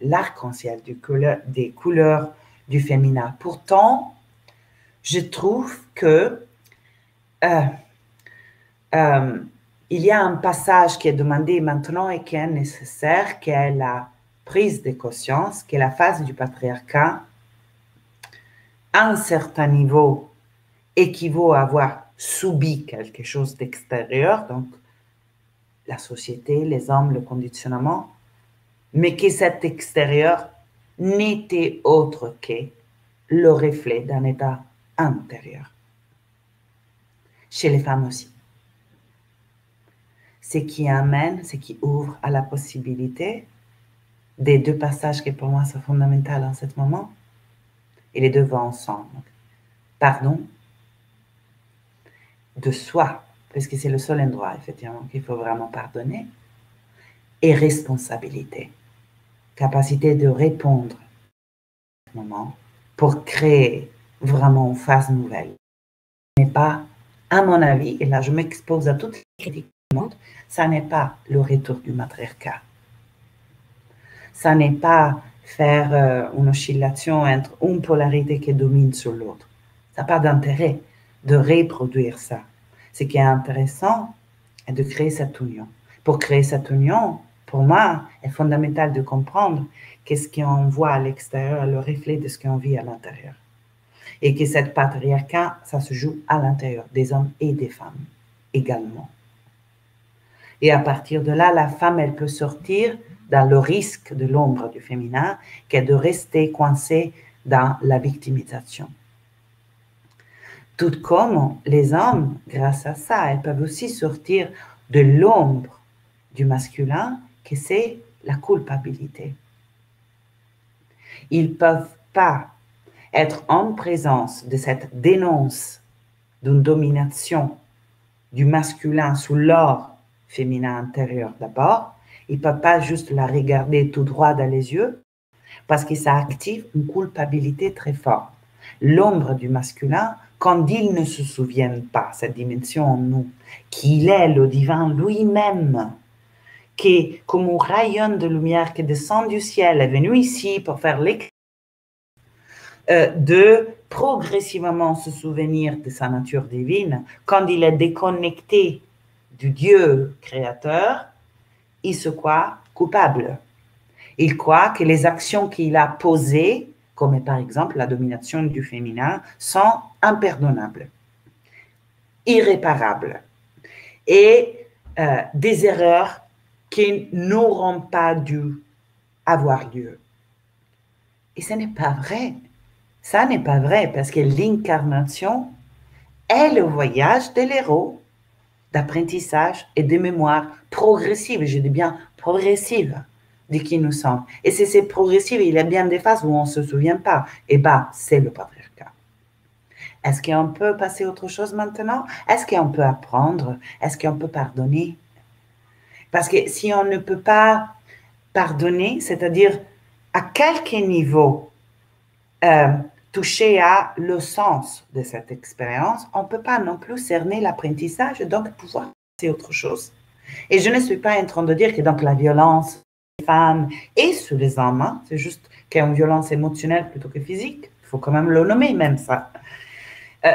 l'arc-en-ciel des couleurs du féminin. Pourtant, je trouve que il y a un passage qui est demandé maintenant et qui est nécessaire, qui est la prise de conscience, qui est la phase du patriarcat, à un certain niveau, équivaut à avoir subi quelque chose d'extérieur, donc la société, les hommes, le conditionnement, mais que cet extérieur n'était autre que le reflet d'un état intérieur. Chez les femmes aussi. Ce qui amène, ce qui ouvre à la possibilité des deux passages qui pour moi sont fondamentaux en ce moment, et les deux vont ensemble. Pardon de soi, parce que c'est le seul endroit, effectivement, qu'il faut vraiment pardonner, et responsabilité, capacité de répondre à ce moment pour créer vraiment une phase nouvelle. Mais pas, à mon avis, et là je m'expose à toutes les critiques du monde, ça n'est pas le retour du matriarcat. Ça n'est pas faire une oscillation entre une polarité qui domine sur l'autre. Ça n'a pas d'intérêt de reproduire ça. Ce qui est intéressant est de créer cette union. Pour créer cette union, pour moi, est fondamental de comprendre qu'est-ce qu'on voit à l'extérieur, le reflet de ce qu'on vit à l'intérieur. Et que cette patriarcat, ça se joue à l'intérieur des hommes et des femmes également. Et à partir de là, la femme, elle peut sortir dans le risque de l'ombre du féminin, qui est de rester coincée dans la victimisation. Tout comme les hommes, grâce à ça, elles peuvent aussi sortir de l'ombre du masculin, que c'est la culpabilité. Ils ne peuvent pas être en présence de cette dénonce d'une domination du masculin sous l'or féminin intérieur d'abord. Ils ne peuvent pas juste la regarder tout droit dans les yeux parce que ça active une culpabilité très forte. L'ombre du masculin, quand ils ne se souviennent pas, cette dimension en nous, qu'il est le divin lui-même, qui est comme un rayon de lumière qui descend du ciel, est venu ici pour faire l'éclairage, de progressivement se souvenir de sa nature divine, quand il est déconnecté du Dieu créateur, il se croit coupable. Il croit que les actions qu'il a posées, comme par exemple la domination du féminin, sont impardonnables, irréparables et des erreurs qui n'auront pas dû avoir lieu. Et ce n'est pas vrai. Ça n'est pas vrai parce que l'incarnation est le voyage de l'héros d'apprentissage et de mémoire progressive, je dis bien progressive, de qui nous sommes. Et c'est progressif, il y a bien des phases où on ne se souvient pas. Et c'est le patriarcat. Est-ce qu'on peut passer à autre chose maintenant? Est-ce qu'on peut apprendre? Est-ce qu'on peut pardonner? Parce que si on ne peut pas pardonner, c'est-à-dire à quelque niveau toucher à le sens de cette expérience, on ne peut pas non plus cerner l'apprentissage et donc pouvoir passer à autre chose. Et je ne suis pas en train de dire que donc la violence sur les femmes et sur les hommes, hein, c'est juste qu'il y a une violence émotionnelle plutôt que physique. Il faut quand même le nommer, même ça.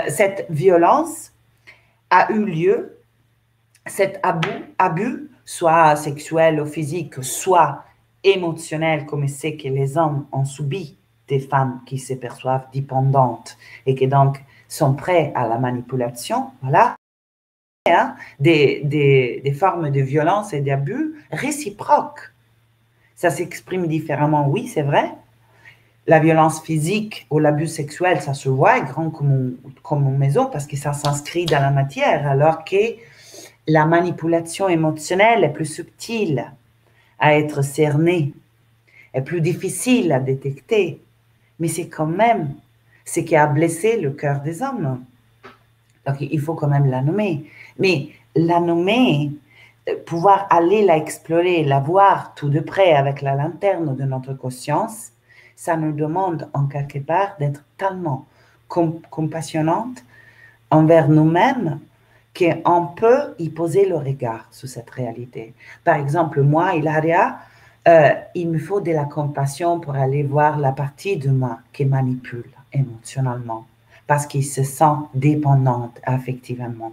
Cette violence a eu lieu, cet abus, soit sexuel ou physique, soit émotionnel, comme c'est que les hommes ont subi des femmes qui se perçoivent dépendantes et qui donc sont prêts à la manipulation, voilà. Hein, des formes de violence et d'abus réciproques. Ça s'exprime différemment, oui, c'est vrai. La violence physique ou l'abus sexuel, ça se voit grand comme une maison parce que ça s'inscrit dans la matière, alors que la manipulation émotionnelle est plus subtile à être cernée, est plus difficile à détecter, mais c'est quand même ce qui a blessé le cœur des hommes. Donc, il faut quand même la nommer. Mais la nommer, pouvoir aller la explorer, la voir tout de près avec la lanterne de notre conscience, ça nous demande en quelque part d'être tellement compassionnante envers nous-mêmes qu'on peut y poser le regard sur cette réalité. Par exemple, moi, Hilaria, il me faut de la compassion pour aller voir la partie de moi qui manipule émotionnellement parce qu'il se sent dépendante affectivement.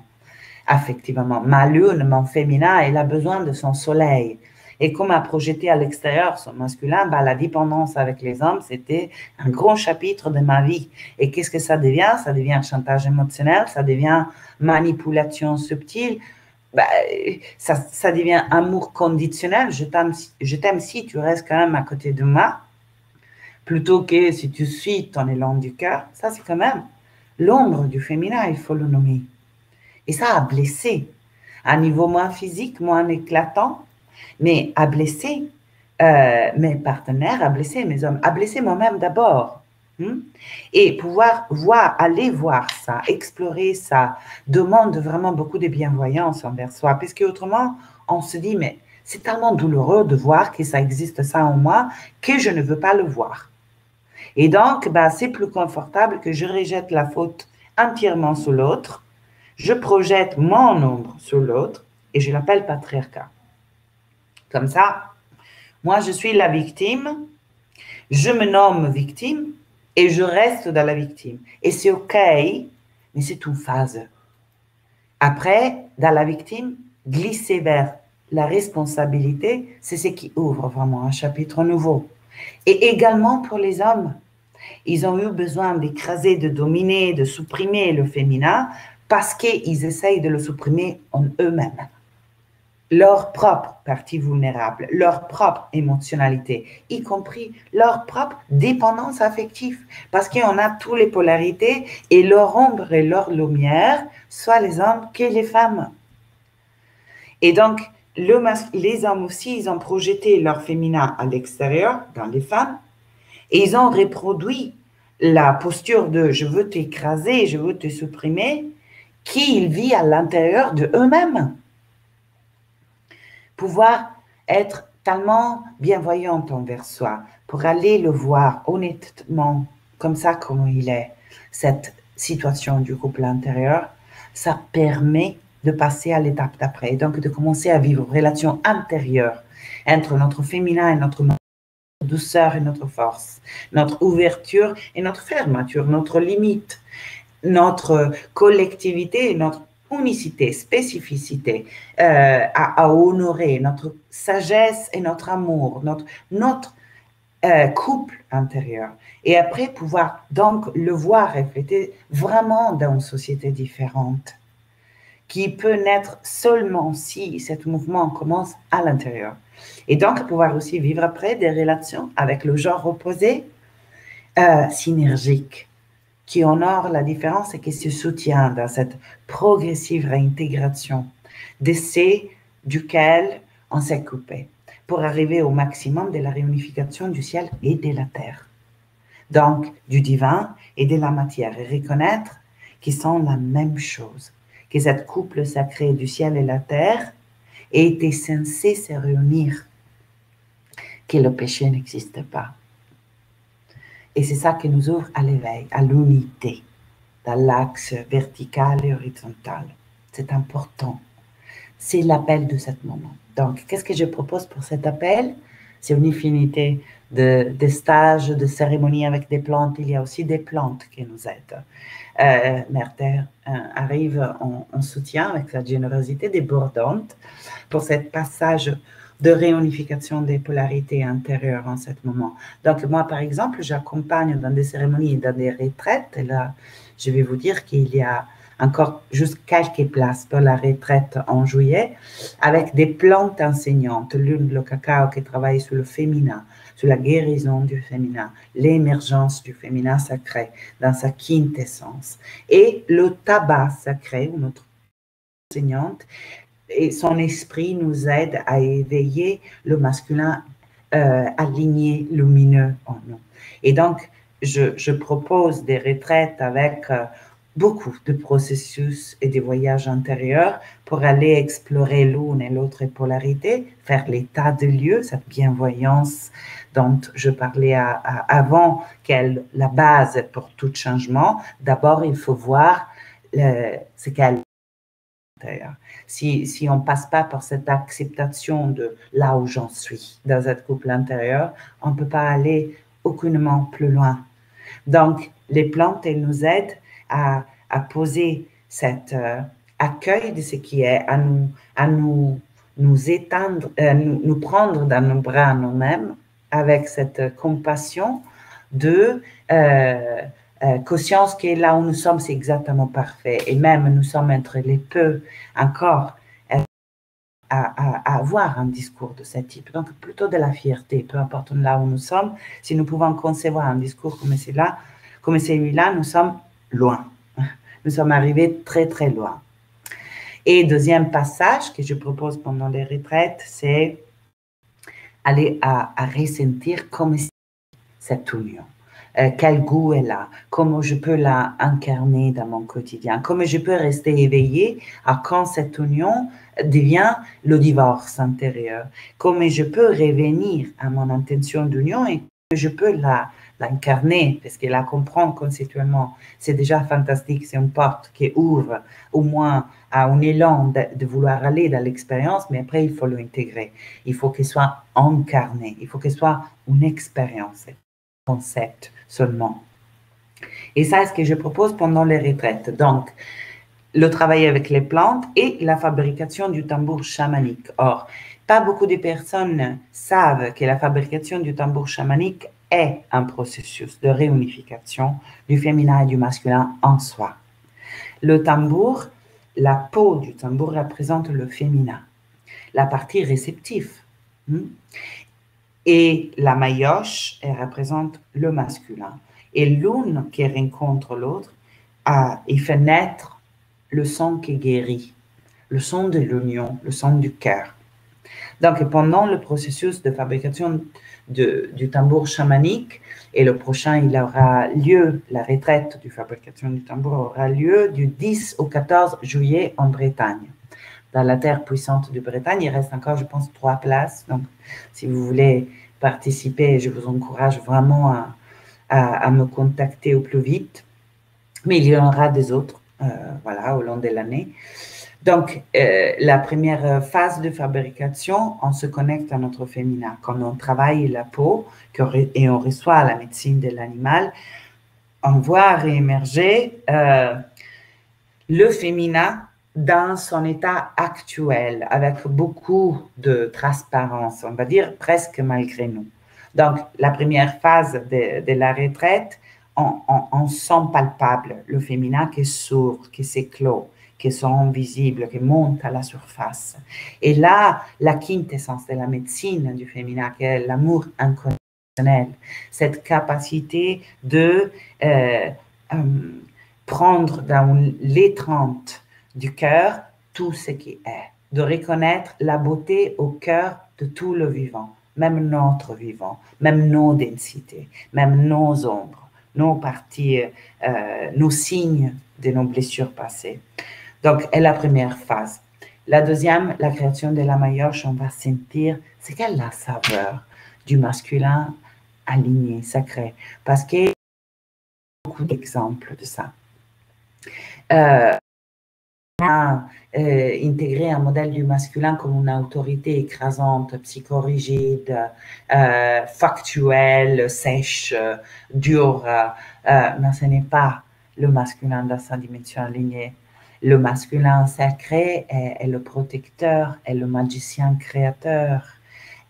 Ma lune, mon féminin, elle a besoin de son soleil. Et comme a projeté à l'extérieur son masculin, la dépendance avec les hommes, c'était un grand chapitre de ma vie. Et qu'est-ce que ça devient? Ça devient chantage émotionnel, ça devient manipulation subtile, ça devient amour conditionnel. Je t'aime si tu restes quand même à côté de moi, plutôt que si tu suis ton élan du cœur. Ça, c'est quand même l'ombre du féminin, il faut le nommer. Et ça a blessé, à un niveau moins physique, moins éclatant, mais a blessé mes partenaires, a blessé mes hommes, a blessé moi-même d'abord. Et pouvoir aller voir ça, explorer ça, demande vraiment beaucoup de bienveillance envers soi, parce qu'autrement, on se dit, mais c'est tellement douloureux de voir que ça existe ça en moi, que je ne veux pas le voir. Et donc, c'est plus confortable que je rejette la faute entièrement sur l'autre, je projette mon ombre sur l'autre et je l'appelle patriarcat. Comme ça, moi, je suis la victime, je me nomme victime et je reste dans la victime. Et c'est OK, mais c'est une phase. Après, dans la victime, glisser vers la responsabilité, c'est ce qui ouvre vraiment un chapitre nouveau. Et également pour les hommes, ils ont eu besoin d'écraser, de dominer, de supprimer le féminin parce qu'ils essayent de le supprimer en eux-mêmes. Leur propre partie vulnérable, leur propre émotionnalité, y compris leur propre dépendance affective, parce qu'on a toutes les polarités et leur ombre et leur lumière, soit les hommes que les femmes. Et donc, les hommes aussi, ils ont projeté leur féminin à l'extérieur, dans les femmes, et ils ont reproduit la posture de « je veux t'écraser, je veux te supprimer », qui vit à l'intérieur de eux-mêmes. Pouvoir être tellement bienveillante envers soi, pour aller le voir honnêtement, comme ça, comme il est, cette situation du couple intérieur, ça permet de passer à l'étape d'après, donc de commencer à vivre une relation intérieure entre notre féminin et notre douceur et notre force, notre ouverture et notre fermeture, notre limite, notre collectivité et notre unicité, spécificité à honorer, notre sagesse et notre amour, notre couple intérieur. Et après, pouvoir donc le voir refléter vraiment dans une société différente qui peut naître seulement si ce mouvement commence à l'intérieur. Et donc, pouvoir aussi vivre après des relations avec le genre opposé, synergiques, qui honore la différence et qui se soutient dans cette progressive réintégration d'essai duquel on s'est coupé. pour arriver au maximum de la réunification du ciel et de la terre. Donc, du divin et de la matière, et reconnaître qu'ils sont la même chose, que cette couple sacré du ciel et la terre était censé se réunir, que le péché n'existe pas. Et c'est ça qui nous ouvre à l'éveil, à l'unité, dans l'axe vertical et horizontal. C'est important. C'est l'appel de ce moment. Donc, qu'est-ce que je propose pour cet appel? C'est une infinité de stages, de cérémonies avec des plantes. Il y a aussi des plantes qui nous aident. Mère Terre arrive en soutien avec sa générosité débordante pour ce passage de réunification des polarités intérieures en ce moment. Donc, moi, par exemple, j'accompagne dans des cérémonies et dans des retraites. Et là, je vais vous dire qu'il y a encore juste quelques places pour la retraite en juillet, avec des plantes enseignantes, l'une le cacao qui travaille sur le féminin, sur la guérison du féminin, l'émergence du féminin sacré dans sa quintessence, et le tabac sacré, une autre enseignante, et son esprit nous aide à éveiller le masculin aligné, lumineux en nous. Et donc, je propose des retraites avec beaucoup de processus et des voyages intérieurs pour aller explorer l'une et l'autre polarité, faire l'état de lieu, cette bienvoyance dont je parlais avant, qu'elle la base pour tout changement. D'abord, il faut voir ce qu'elle si on ne passe pas par cette acceptation de là où j'en suis, dans cette couple intérieur, on ne peut pas aller aucunement plus loin. Donc, les plantes, elles nous aident à poser cet accueil de ce qui est, à nous étendre, nous prendre dans nos bras nous-mêmes avec cette compassion de conscience que là où nous sommes, c'est exactement parfait. Et même nous sommes entre les peu encore à avoir un discours de ce type. Donc, plutôt de la fierté, peu importe là où nous sommes. Si nous pouvons concevoir un discours comme celui-là, nous sommes loin. Nous sommes arrivés très, très loin. Et deuxième passage que je propose pendant les retraites, c'est aller à ressentir comme cette union. Quel goût elle a, comment je peux la incarner dans mon quotidien, comment je peux rester éveillée à quand cette union devient le divorce intérieur, comment je peux revenir à mon intention d'union et que je peux l'incarner, parce que la comprendre conceptuellement, c'est déjà fantastique, c'est une porte qui ouvre au moins à un élan de vouloir aller dans l'expérience, mais après il faut l'intégrer, il faut qu'elle soit incarnée, il faut qu'elle soit une expérience. Concept seulement. Et ça, c'est ce que je propose pendant les retraites. Donc, le travail avec les plantes et la fabrication du tambour chamanique. Or, pas beaucoup de personnes savent que la fabrication du tambour chamanique est un processus de réunification du féminin et du masculin en soi. Le tambour, la peau du tambour représente le féminin, la partie réceptive. Et la maillotche, elle représente le masculin. Et l'une qui rencontre l'autre, il fait naître le son qui guérit, le son de l'union, le son du cœur. Donc, pendant le processus de fabrication du tambour chamanique, et le prochain, il aura lieu, la retraite de fabrication du tambour aura lieu du 10 au 14 juillet en Bretagne. Dans la terre puissante de Bretagne, il reste encore, je pense, 3 places. Donc, si vous voulez participer, je vous encourage vraiment à me contacter au plus vite. Mais il y en aura des autres, voilà, au long de l'année. Donc, la première phase de fabrication, on se connecte à notre féminin. Quand on travaille la peau et on reçoit la médecine de l'animal, on voit réémerger le féminin dans son état actuel, avec beaucoup de transparence, on va dire presque malgré nous. Donc, la première phase de la retraite, on sent palpable le féminin qui s'ouvre, qui s'éclot, qui sont visibles, qui monte à la surface. Et là, la quintessence de la médecine du féminin, qui est l'amour inconditionnel, cette capacité de prendre dans l'étreinte du cœur tout ce qui est. de reconnaître la beauté au cœur de tout le vivant, même notre vivant, même nos densités, même nos ombres, nos parties, nos signes de nos blessures passées. Donc, est la première phase. La deuxième, la création de la maillotche, on va sentir c'est quelle la saveur du masculin aligné, sacré, parce qu'il y a beaucoup d'exemples de ça. On a intégré un modèle du masculin comme une autorité écrasante, psychorigide, factuelle, sèche, dure, mais ce n'est pas le masculin dans sa dimension alignée. Le masculin sacré est le protecteur, est le magicien créateur,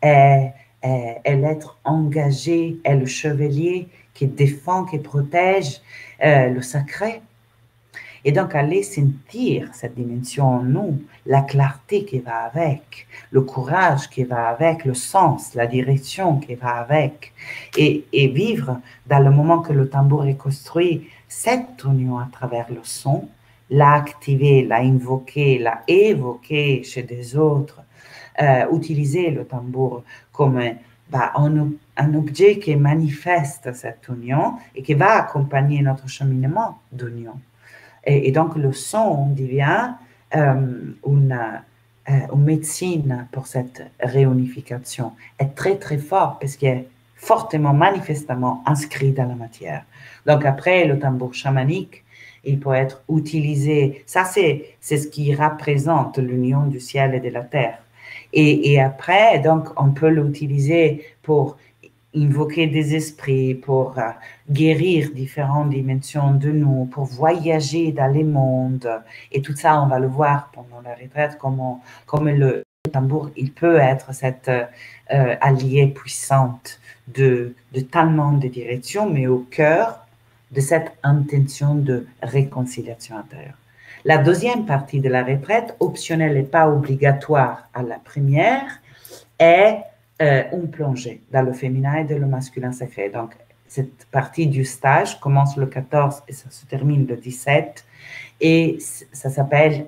est l'être engagé, est le chevalier qui défend, qui protège le sacré. Et donc, aller sentir cette dimension en nous, la clarté qui va avec, le courage qui va avec, le sens, la direction qui va avec, et vivre dans le moment que le tambour est construit, cette union à travers le son, l'a activer, l'a invoquer, l'a évoquer chez des autres, utiliser le tambour comme un objet qui manifeste cette union et qui va accompagner notre cheminement d'union. Et donc, le son devient une médecine pour cette réunification. Est très, très fort parce qu'il est fortement, manifestement inscrit dans la matière. Donc, après, le tambour chamanique, il peut être utilisé. Ça, c'est ce qui représente l'union du ciel et de la terre. Et après, donc, on peut l'utiliser pour invoquer des esprits, pour guérir différentes dimensions de nous, pour voyager dans les mondes. Et tout ça, on va le voir pendant la retraite, comme le tambour, il peut être cette alliée puissante de tellement de directions, mais au cœur de cette intention de réconciliation intérieure. La deuxième partie de la retraite, optionnelle et pas obligatoire à la première, est une plongée dans le féminin et dans le masculin sacré. Donc, cette partie du stage commence le 14 et ça se termine le 17. Et ça s'appelle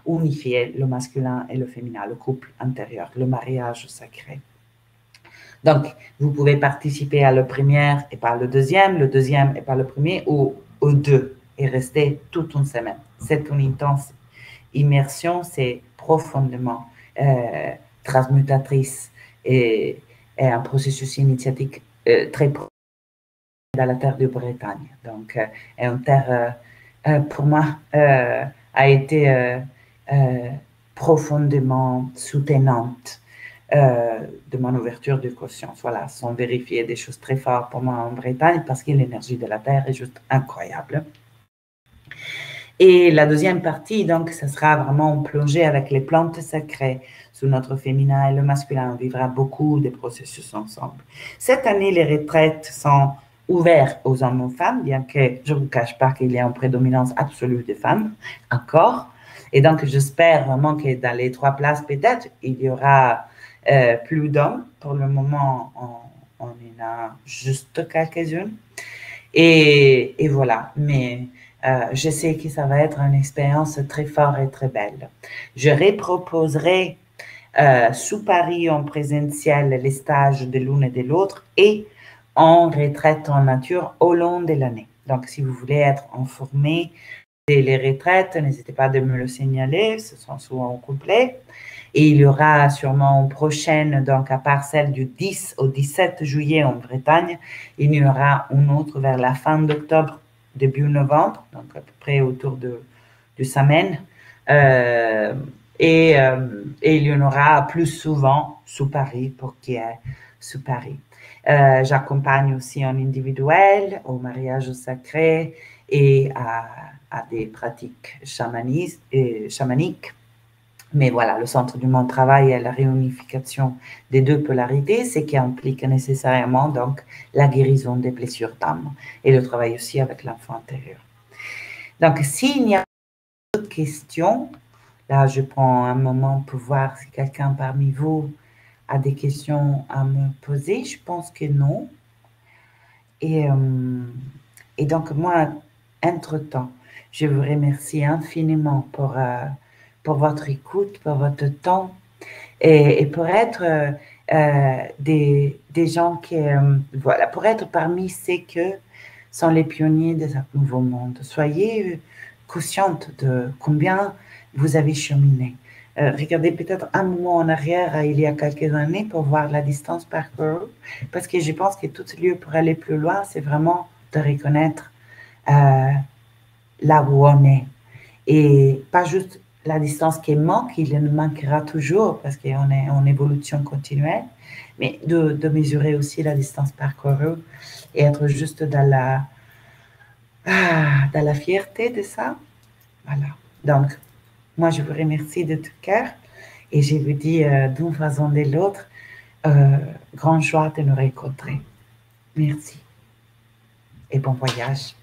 unifier le masculin et le féminin, le couple intérieur, le mariage sacré. Donc, vous pouvez participer à la première et pas le deuxième et pas le premier, ou aux deux, et rester toute une semaine. C'est une intense immersion, c'est profondément transmutatrice et un processus initiatique très profond dans la terre de Bretagne. Donc, une terre, pour moi, a été profondément soutenante de mon ouverture de conscience. Voilà, sans vérifier des choses très fortes pour moi en Bretagne, parce que l'énergie de la terre est juste incroyable. Et la deuxième partie, donc, ce sera vraiment plongée avec les plantes sacrées sous notre féminin et le masculin. On vivra beaucoup de processus ensemble. Cette année, les retraites sont ouvertes aux hommes et aux femmes, bien que je ne vous cache pas qu'il y a une prédominance absolue des femmes, encore. Et donc, j'espère vraiment que dans les 3 places, peut-être, il y aura plus d'hommes. Pour le moment, on en a juste quelques-unes. Et voilà, mais je sais que ça va être une expérience très forte et très belle. Je reproposerai sous Paris en présentiel les stages de l'une et de l'autre et en retraite en nature au long de l'année. Donc, si vous voulez être informé des retraites, n'hésitez pas à me le signaler, ce sont souvent complets. Et il y aura sûrement une prochaine, donc à part celle du 10 au 17 juillet en Bretagne, il y aura une autre vers la fin d'octobre, début novembre, donc à peu près autour de semaine. Et il y en aura plus souvent sous Paris pour qui est sous Paris. J'accompagne aussi en individuel, au mariage sacré et à des pratiques chamaniques. Mais voilà, le centre de mon travail est la réunification des deux polarités, ce qui implique nécessairement donc la guérison des blessures d'âme et le travail aussi avec l'enfant intérieur. Donc, s'il n'y a pas d'autres questions, là, je prends un moment pour voir si quelqu'un parmi vous a des questions à me poser. Je pense que non. Et donc, moi, entre-temps, je vous remercie infiniment pour pour votre écoute, pour votre temps et pour être des gens qui, voilà, pour être parmi ceux que sont les pionniers de ce nouveau monde. Soyez consciente de combien vous avez cheminé. Regardez peut-être un moment en arrière, il y a quelques années, pour voir la distance parcourue, parce que je pense que tout lieu pour aller plus loin, c'est vraiment de reconnaître là où on est. Et pas juste la distance qui manque, il en manquera toujours parce qu'on est en évolution continuelle, mais de mesurer aussi la distance parcourue et être juste dans la fierté de ça. Voilà. Donc, moi, je vous remercie de tout cœur et je vous dis d'une façon ou de l'autre, grande joie de nous rencontrer. Merci et bon voyage.